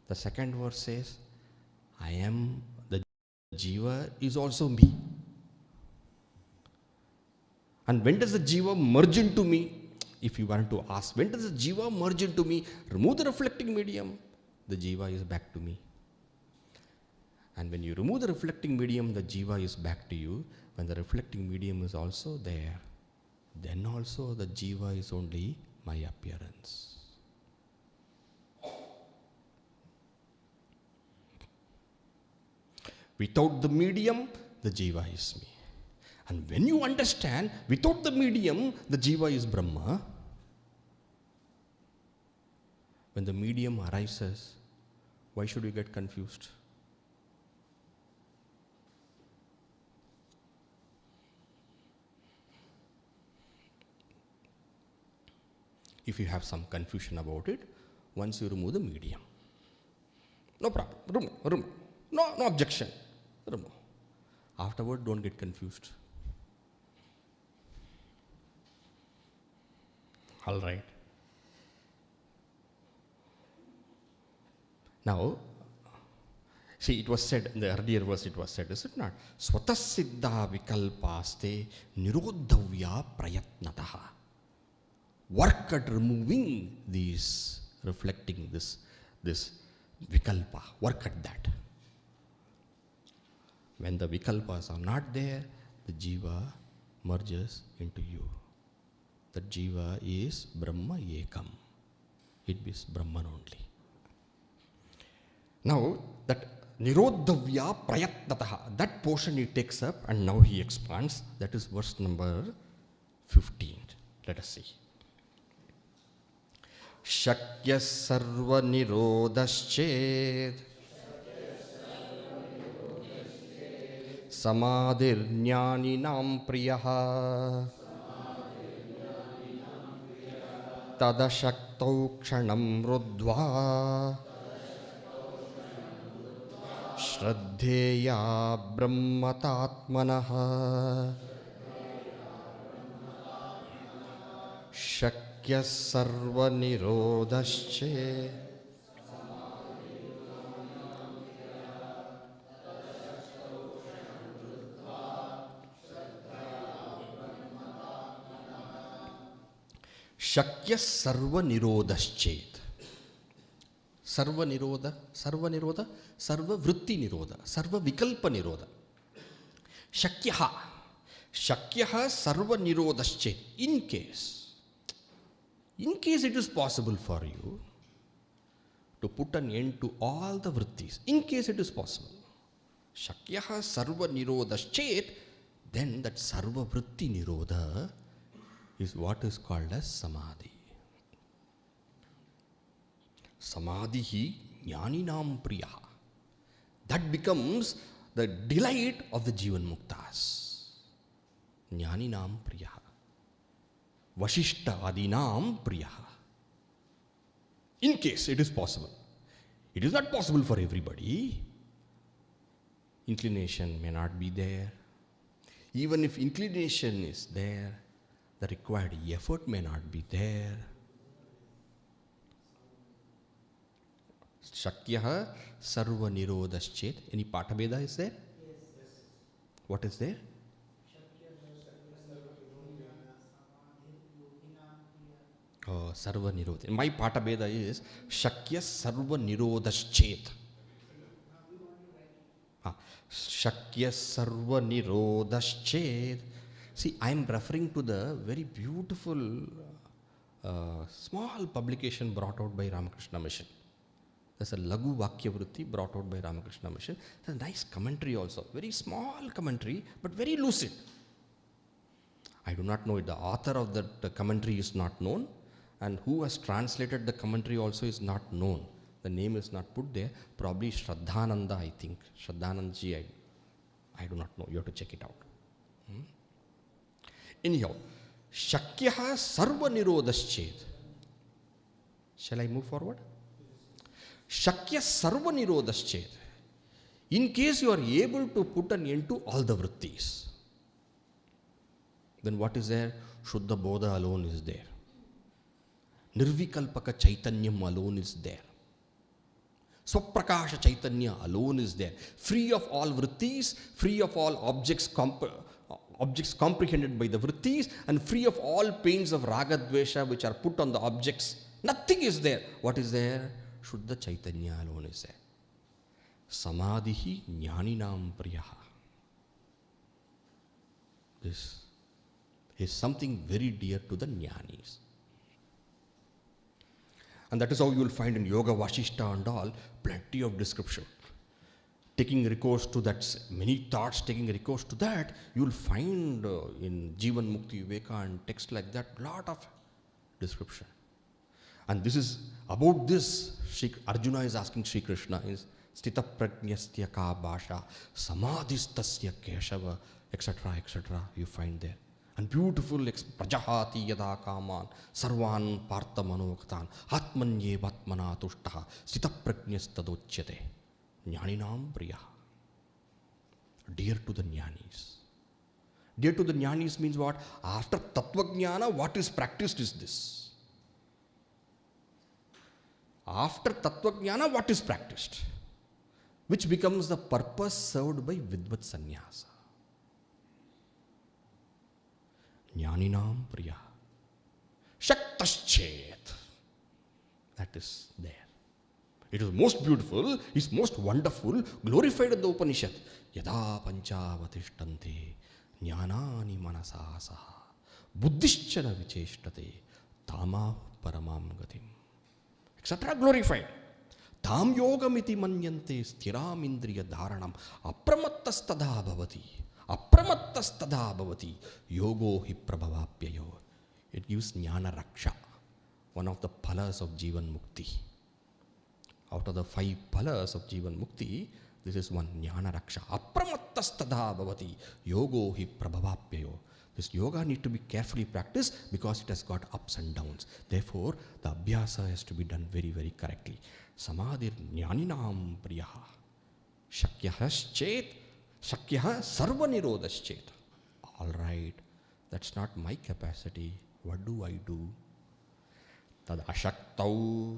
A: The second verse says, I am the jiva is also me. And when does the jiva merge into me? If you want to ask, when does the jiva merge into me? Remove the reflecting medium, the jiva is back to me. And when you remove the reflecting medium, the jiva is back to you. When the reflecting medium is also there, then also the jiva is only my appearance. Without the medium, the jiva is me. And when you understand, without the medium, the jiva is Brahma, when the medium arises, why should you get confused? If you have some confusion about it, once you remove the medium, no problem, remove. No objection, remove. Afterward, don't get confused. All right. Now, see, it was said, in the earlier verse it was said, is it not? Swata siddha vikalpaste nirodhavya prayatnataha. Work at removing these, reflecting this vikalpa. Work at that. When the vikalpas are not there, the jiva merges into you. The jiva is Brahma ekam. It is Brahman only. Now, that nirodhavya prayatnataha, that portion he takes up and now he expands. That is verse number 15. Let us see. Shakya sarva nirodhasched samadhir jnaninam priyaha tadashaktau kshanam ruddhva shraddheya brahmatatmanaha Shakya sarva nirodhasche Shakya sarva nirodhaschet. Sarva nirodha, sarva vritti nirodha, sarva vikalpa nirodha. Shakyaha. Shakyaha sarva nirodhaschet. In case it is possible for you to put an end to all the vrittis, in case it is possible, Shakyaha sarva nirodhaschet, then that sarva vritti nirodha is what is called as samadhi. Samadhi jnaninam priyaha. That becomes the delight of the Jivan Muktas. Jnaninam priyaha. Vashishta adinam priyaha. In case it is possible. It is not possible for everybody. Inclination may not be there. Even if inclination is there, the required effort may not be there. Shakyaha sarva nirodhaschet. Any patabheda is there? Yes. What is there? Oh, sarva nirodha. My patabheda is Shakya sarva nirodhaschet. Shakya sarva nirodhaschet. See, I am referring to the very beautiful small publication brought out by Ramakrishna Mission. There's a Laghu Vakya Vritti brought out by Ramakrishna Mission. There's a nice commentary also. Very small commentary, but very lucid. I do not know it. The author of that commentary is not known, and who has translated the commentary also is not known. The name is not put there. Probably Shraddhananda, I think. Shraddhanandji, I do not know. You have to check it out. Anyhow, Shakyaha sarva nirodhaschet. Shall I move forward? Shakya sarva nirodhaschet. In case you are able to put an end to all the vrittis, then what is there? Shuddha Bodha alone is there. Nirvikalpaka Chaitanyam alone is there. Swaprakasha Chaitanya alone is there. Free of all vrittis, free of all objects comprehended by the vrittis, and free of all pains of raga dvesha which are put on the objects. Nothing is there. What is there? Shuddha Chaitanya alone is there. Samadhi jnaninam priyaha. This is something very dear to the jnanis. And that is how you will find in Yoga Vashishta and all, plenty of description. Taking recourse to that, many thoughts taking recourse to that, you will find in Jivan Mukti Viveka and text like that, lot of description. And this is, about this, Arjuna is asking Sri Krishna, is Stita Prajnastya ka bhasha, Samadhistasya keshava, etc., etc., you find there. And beautiful, Prajahati yada kaman, Sarvan partha manokatan, Atmanye vatmana tushtaha, Stita Prajnastadochyate, Jnaninam priyaha. Dear to the jnanis. Dear to the jnanis means what? After Tattva Jnana, what is practiced is this. After Tattva Jnana, what is practiced? Which becomes the purpose served by Vidvat Sannyasa. Jnaninam priya. Shaktaschet. That is there. It is most beautiful, is most wonderful, glorified in the Upanishad. Yada panchavatishtante jnanani manasasaha buddhischana vicheshtate tama paramam gatim. Etc. glorified. Tam yogamiti manyante sthiram indriya dharanam apramattastada bhavati. Apramattastada bhavati. Yogo hi prabhavapyayo. It gives jnana raksha, one of the phalas of Jivan Mukti. Out of the 5 phalas of Jivan Mukti, this is one, jnana raksha. Apramattastada bhavati. Yogo hi prabhavapyayo. This yoga needs to be carefully practiced because it has got ups and downs. Therefore, the abhyasa has to be done very, very correctly. Samadhir jnaninam priyaha. Shakyahaschet. Shakyaha sarva nirodhaschet. All right, that's not my capacity. What do I do? Tad ashaktau.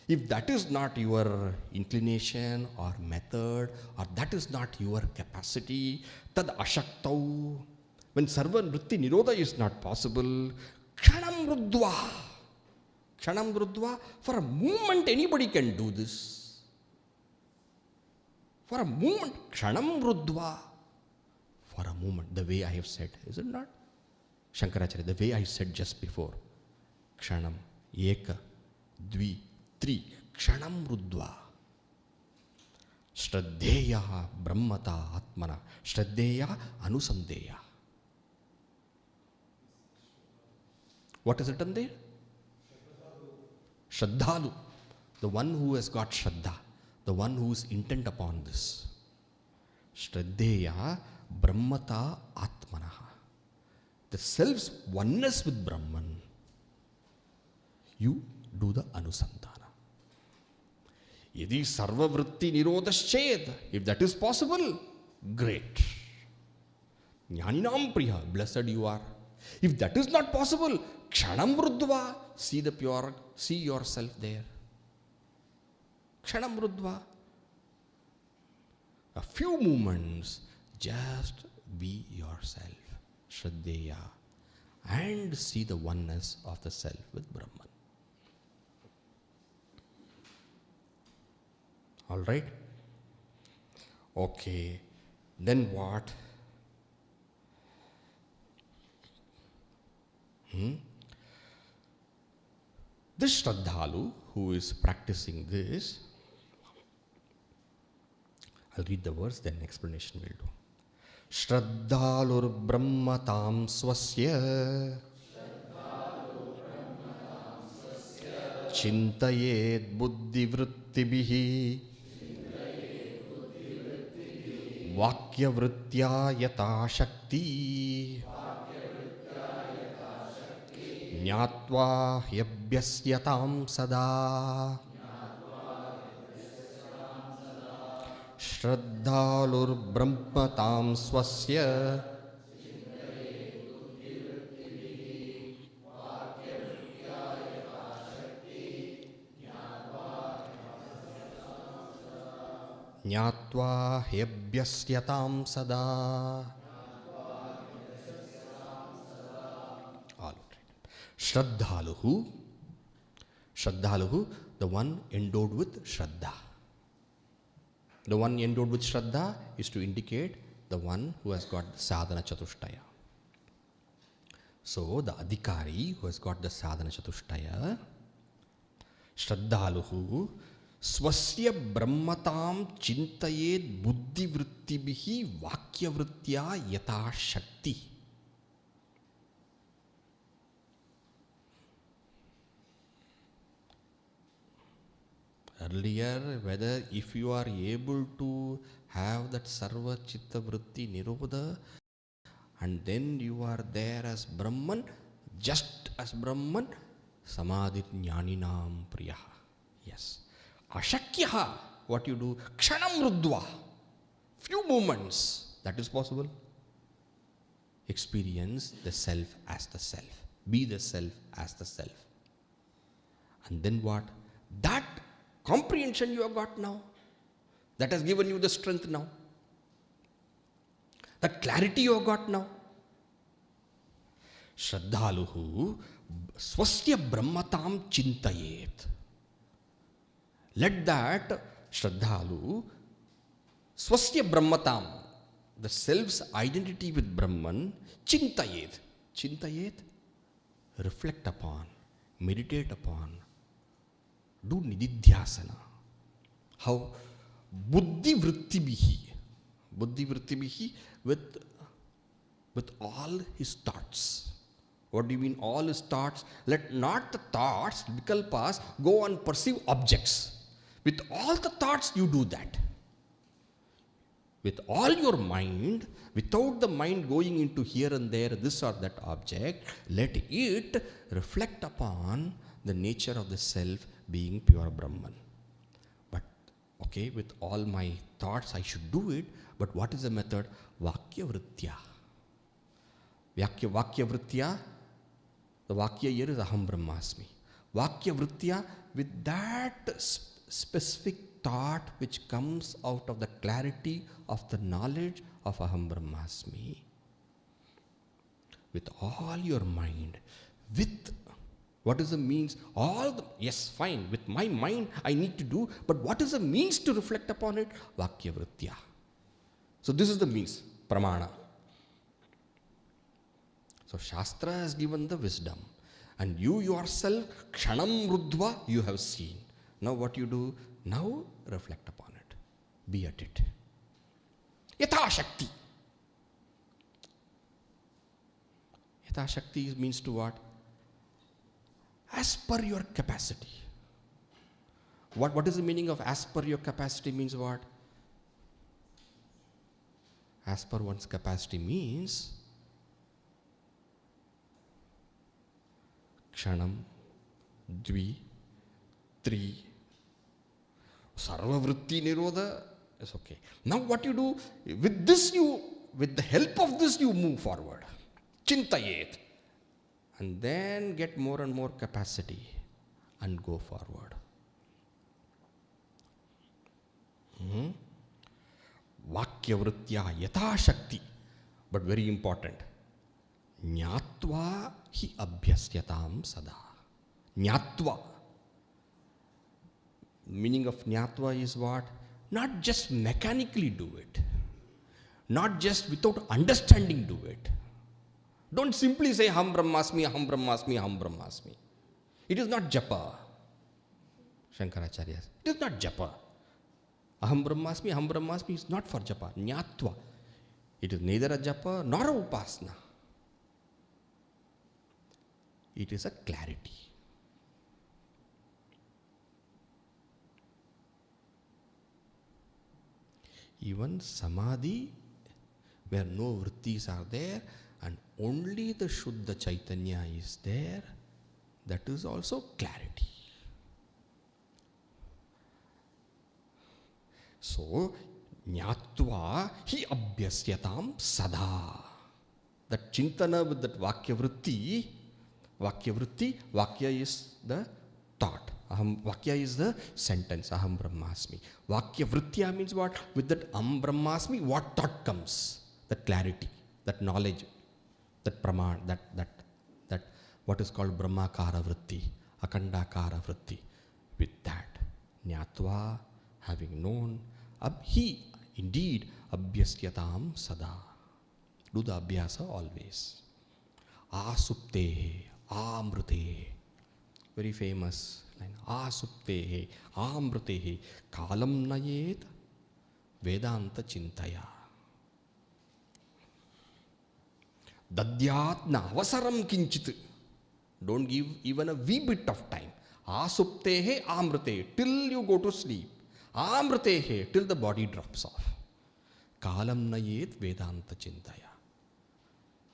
A: If that is not your inclination or method, or that is not your capacity, tad ashaktau. When sarva vritti nirodha is not possible, kshanam rudva, for a moment anybody can do this. For a moment, kshanam rudva, for a moment, the way I have said, is it not? Shankaracharya, the way I said just before. Kshanam, Eka, Dvi, Tri, Kshanam Rudva. Shraddheya Brahmata Atmana. Shraddheya Anusandeya. What is written there? Shraddhalu. The one who has got Shraddha. The one who is intent upon this. Shraddheya Brahmata Atmana. The self's oneness with Brahman. You do the Anusandana. Yadi sarva vritti nirodhasched. If that is possible, great. Jnaninam priya, blessed you are. If that is not possible, kshanam ruddva, see the pure, see yourself there. Kshanam ruddva. A few moments, just be yourself. Shraddheya. And see the oneness of the self with Brahman. All right? Okay. Then what? This Shraddhalu who is practicing this, I'll read the verse, then explanation will do. Shraddhalur brahmatam swasya chintayet buddhi vrittibihi Vakya vritya yata shakti Jnatva hyabhyasyatam sada Shraddhalur brahmatam swasya Jnatva hyabhyasyatam sada. All right. Shraddhaluhu. Shraddhaluhu, the one endowed with Shraddha. The one endowed with Shraddha is to indicate the one who has got the sadhana chatushtaya. So, the adhikari who has got the sadhana chatushtaya, Shraddhaluhu, swasya brahmatam chintayet buddhi vrittibihi vakya vritya yata shakti. Earlier, whether if you are able to have that sarva chitta vritti nirodha and then you are there as Brahman, just as Brahman, samadhi jnaninam priyaha. Yes. Ashakyaha, what you do? Kshanam ruddva. Few moments. That is possible. Experience the self as the self. Be the self as the self. And then what? That comprehension you have got now. That has given you the strength now. That clarity you have got now. Shraddhaluhu swasya brahmatam chintayet. Let that Shraddhalu, swasya brahmatam, the self's identity with Brahman, chintayet. Chintayet, reflect upon, meditate upon, do nididhyasana. How? Buddhi vrittibihi. Buddhi vrittibihi with all his thoughts. What do you mean all his thoughts? Let not the thoughts, vikalpas, go and perceive objects. With all the thoughts, you do that. With all your mind, without the mind going into here and there, this or that object, let it reflect upon the nature of the self being pure Brahman. But, okay, with all my thoughts, I should do it. But what is the method? Vakya vritya. Vakya vritya. The Vakya here is Aham Brahmasmi. Vakya vritya, with that specific thought which comes out of the clarity of the knowledge of Aham Brahmasmi. With all your mind, with what is the means? Yes, fine, with my mind I need to do, but what is the means to reflect upon it? Vakya vritya. So this is the means, pramana. So Shastra has given the wisdom. And you yourself, kshanam ruddva, you have seen. Now what you do? Now reflect upon it. Be at it. Yatha Shakti. Yatha Shakti means to what? As per your capacity. What is the meaning of as per your capacity means what? As per one's capacity means kshanam, dvi, tri, sarva vritti nirodha is okay. Now what you do, with this with the help of this you move forward. Chintayet. And then get more and more capacity and go forward. Vakya vrittya yatha shakti. But very important. Jnatva hi abhyasyatam sada. Jnatva. Meaning of jnatva is what? Not just mechanically do it. Not just without understanding do it. Don't simply say Aham Brahmasmi, Aham Brahmasmi, Aham Brahmasmi. It is not japa. Shankaracharya. It is not japa. Aham Brahmasmi is not for japa. Jnatva. It is neither a japa nor a upasana. It is a clarity. Even samadhi, where no vrittis are there and only the Shuddha Chaitanya is there, that is also clarity. So, jnatva hi abhyasyatam sada. That chintana with that Vakya vritti, Vakya is the thought. Vakya is the sentence, Aham Brahmasmi. Vakya vrittya means what? With that Aham Brahmasmi, what thought comes? That clarity, that knowledge, that praman, that what is called Brahmakara vritti, Akandakara vritti. With that, jnatva, having known, he indeed abhyasyatam sada. Do the abhyasa always. Asuptehe, amritehe. Very famous line. Asuptehe, amritehe, kalam nayet vedanta chintaya. Dadyat na avasaram kinchit. Don't give even a wee bit of time. Asuptehe, amritehe, till you go to sleep. Amritehe, till the body drops off. Kalam nayet vedanta chintaya.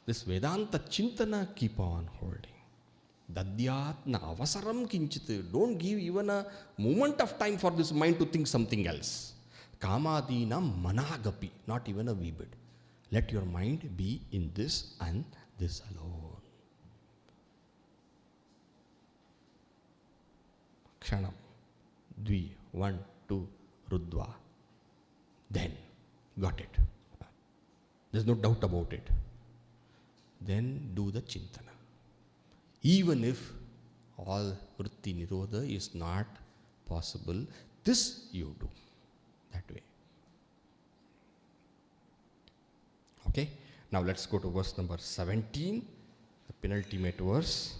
A: This Vedanta Chintana keep on holding. Dadyat na avasaram kinchit. Don't give even a moment of time for this mind to think something else. Kamadina managapi. Not even a wee bit. Let your mind be in this and this alone. Kshanam. Dvi. 1, 2. Ruddva. Then. Got it. There's no doubt about it. Then do the chintana. Even if all vritti nirodha is not possible, this you do that way. Okay? Now let's go to verse number 17, the penultimate verse.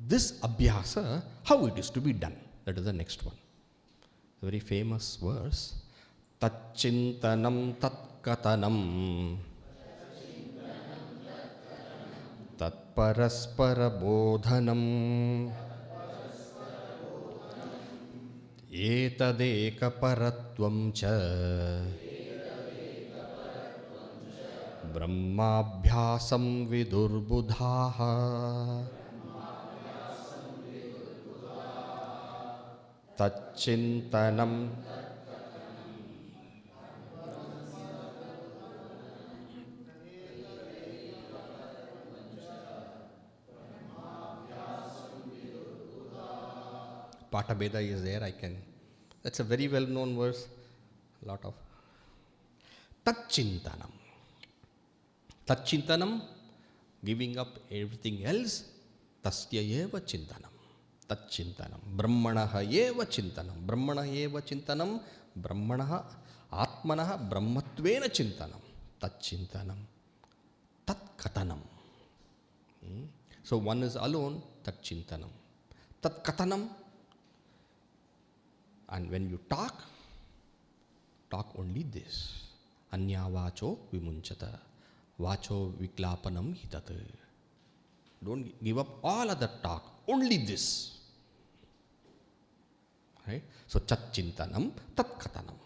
A: This abhyasa, how it is to be done? That is the next one. The very famous verse. Tat chintanam tat katanam tat paraspara bodhanam etadeka paratvam cha brahmabhyasam vidurbudhaha tat chintanam. Patabheda is there, that's a very well known verse, lot of. Tachintanam. Tachintanam, giving up everything else, tasya eva chintanam. Tachintanam. Brahmanaha eva chintanam. Brahmanaha eva chintanam. Brahmanaha atmanaha brahmatvena chintanam. Tachintanam. tat katanam. So one is alone, tat chintanam. Tat katanam. And when you talk only this. Anya vacho vimunchata. Vacho viklapanam hitat. Don't give up all other talk. Only this. Right? So chat chintanam, tat katanam.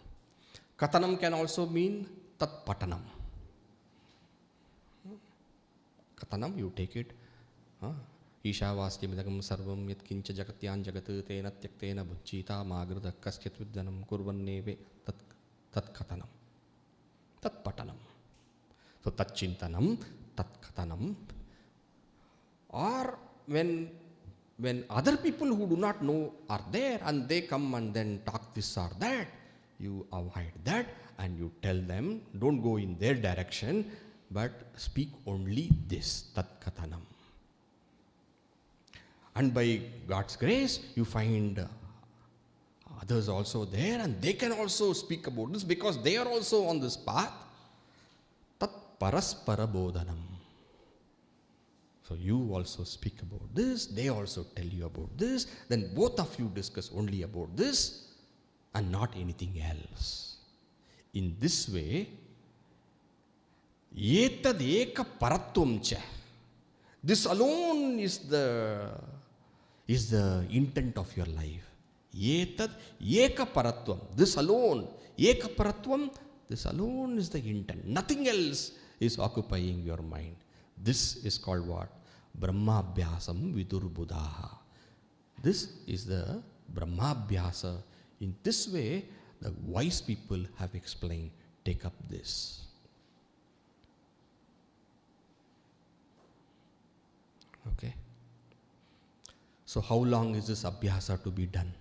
A: Katanam can also mean tat patanam. Katanam, you take it. Ishavastimidagam sarvam yat kincha jagatyan jagat tena tyaktena bhujjita magrada kasyat vidyanam kurvanneve tat katanam. Tat patanam. So tat chintanam, tat katanam. Or when other people who do not know are there and they come and then talk this or that, you avoid that and you tell them, don't go in their direction, but speak only this, tat katanam. And by God's grace, you find others also there and they can also speak about this because they are also on this path. Tat paraspara bodhanam. So you also speak about this, they also tell you about this, then both of you discuss only about this and not anything else. In this way, etad eka paratvam cha. This alone is the intent of your life. Etad eka paratvam. This alone, eka paratvam, this alone is the intent. Nothing else is occupying your mind. This is called what? Brahmabhyasam vidurbuddhaha. This is the Brahmabhyasa. In this way, the wise people have explained, take up this. Okay. So how long is this abhyasa to be done?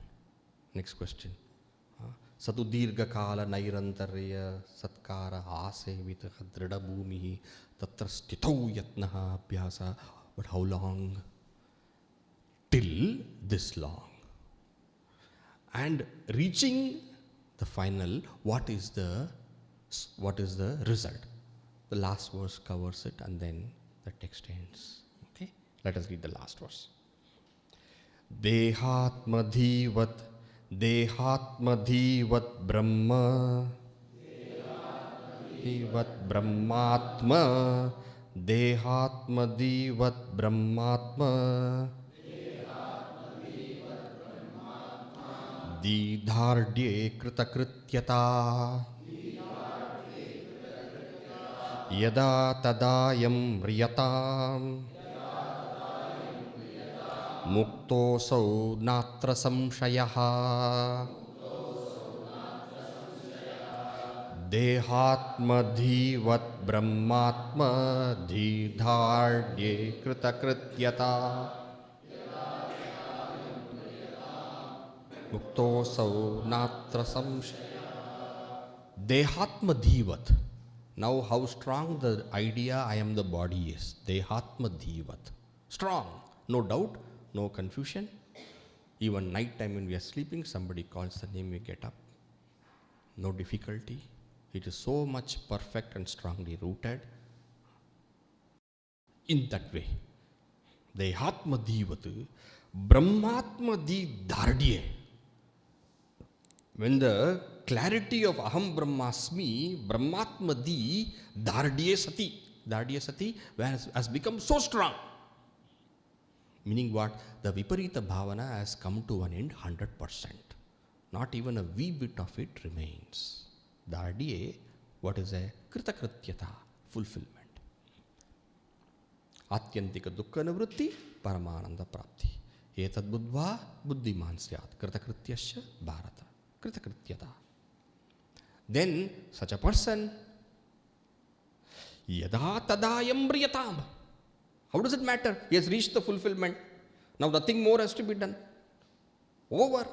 A: Next question. Satu dirgha kala nairantarya satkara asevita drida bhumihi tatra stithau yatnaha abhyasa. But how long? Till this long. And reaching the final, what is the result? The last verse covers it and then the text ends. Okay? Let us read the last verse. Dehatmadhivat Brahma Dehatmadhivat Brahmatma Dehatmadhivat Brahmatma Didhardye kritakrityata Yada tadayam mriyatam Muktosau natra samshayaha Dehatmadhivat Brahmatma Didhardye kritakrityata Muktosau natra samshayaha. Dehatmadhivat. Now how strong the idea I am the body is. Dehatmadhivat. Strong. No doubt. No confusion. Even night time when we are sleeping, somebody calls the name, we get up. No difficulty. It is so much perfect and strongly rooted. In that way. Dehatmadhivat Brahmatmadi Dardye. When the clarity of Aham Brahmasmi, Brahmatmadi Dardye Sati. Dardye Sati has become so strong. Meaning what? The Viparita Bhavana has come to an end 100%. Not even a wee bit of it remains. Dardye, what is a kritakrityata, fulfillment. Atyantika dukkha nivritti, paramananda prapti. Etad buddhva buddhiman syat, kritakrityasya bharata. Kritakrityata. Then such a person, yada tadayam mriyatam. How does it matter? He has reached the fulfillment. Now nothing more has to be done. Over.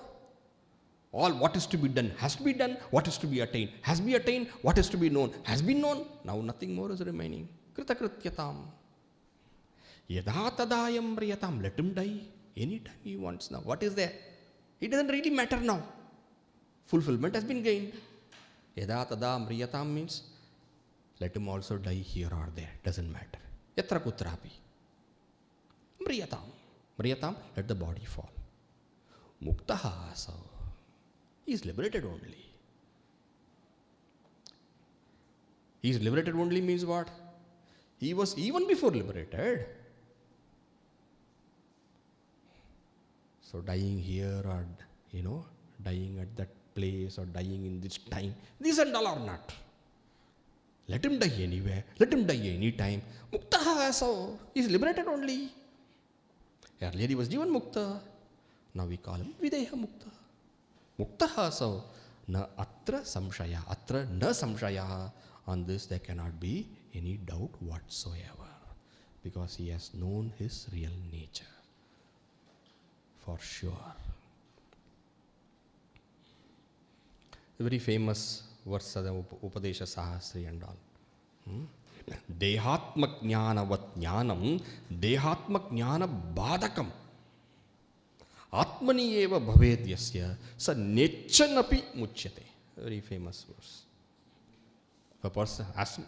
A: All what is to be done has to be done. What is to be attained has been attained. What is to be known has been known. Now nothing more is remaining. Kritakrityatam. Yada tadayam mriyatam. Let him die anytime he wants now. What is there? It doesn't really matter now. Fulfillment has been gained. Yada tada mriyatam means let him also die here or there, doesn't matter. Yatra kutrapi. Mriyatam. Mriyatam, let the body fall. Muktaha so. He is liberated only. He is liberated only means what? He was even before liberated. So dying here or, dying at that place or dying in this time, these and all are not. Let him die anywhere. Let him die any time. Muktaha so. He is liberated only. Earlier he was Jivan Mukta. Now we call him Videha Mukta. Muktaha so. Na atra samshaya. Atra na samshaya. On this there cannot be any doubt whatsoever. Because he has known his real nature. For sure. A very famous verse of the Upadesha Sahasri and all. Dehatma jnana vat jnanam dehatma jnana badakam atmani eva bhavedyasya sa nechanapi muchyate. Very famous verse. A person has,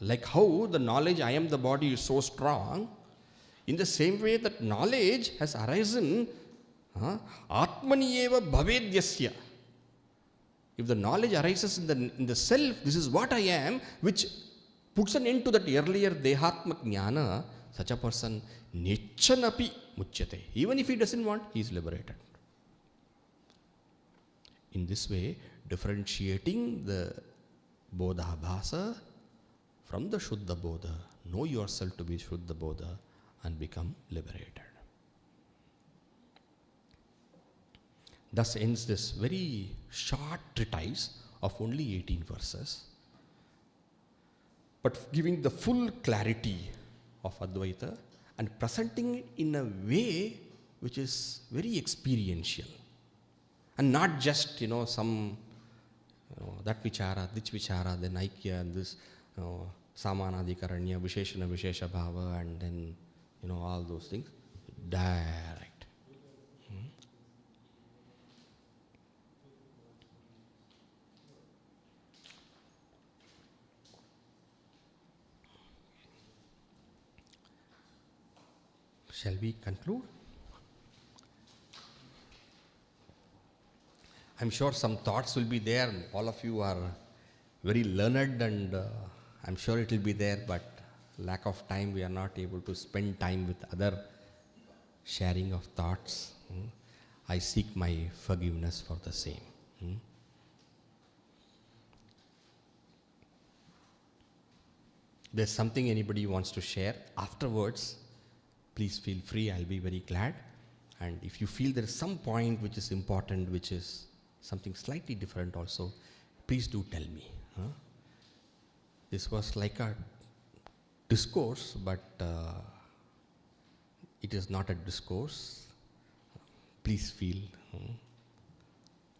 A: like how the knowledge I am the body is so strong, in the same way that knowledge has arisen, atmani eva bhavedyasya. If the knowledge arises in the self, this is what I am, which puts an end to that earlier dehatma jnana, such a person nechanapi muchyate. Even if he doesn't want, he is liberated. In this way, differentiating the bodha bhasa from the shuddha bodha, know yourself to be shuddha bodha and become liberated. Thus ends this very short treatise of only 18 verses, but giving the full clarity of Advaita and presenting it in a way which is very experiential and not just, some that vichara, this vichara, then Aikya and this Samanadikaranya, Visheshana, Vishesha Bhava, and then, all those things. Direct. Shall we conclude? I'm sure some thoughts will be there. All of you are very learned and I'm sure it will be there, but lack of time, we are not able to spend time with other sharing of thoughts. I seek my forgiveness for the same. There's something anybody wants to share afterwards, please feel free. I'll be very glad. And if you feel there is some point which is important, which is something slightly different also, please do tell me. This was like a discourse, but it is not a discourse. Please feel.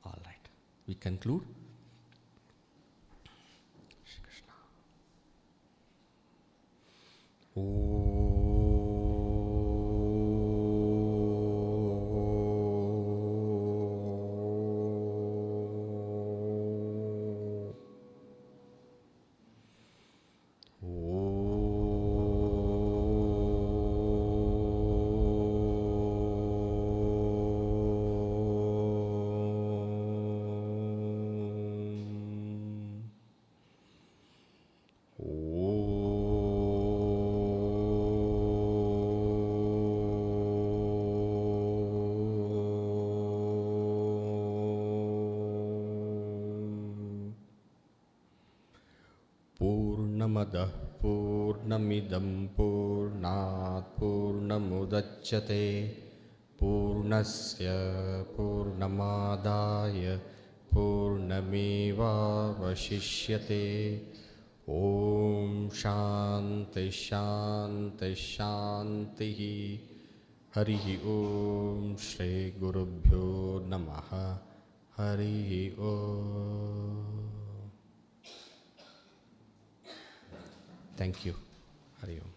A: All right. We conclude. Shri Krishna. Purnamadah Purnamidam Purnat Purnamudachyate Purnasya Purnamadaya Purnameva Vashishyate. Om Shanti Shanti Shanti. Hari Om Shri Gurubhyo Namaha. Hari Om. Thank you. Hari Om.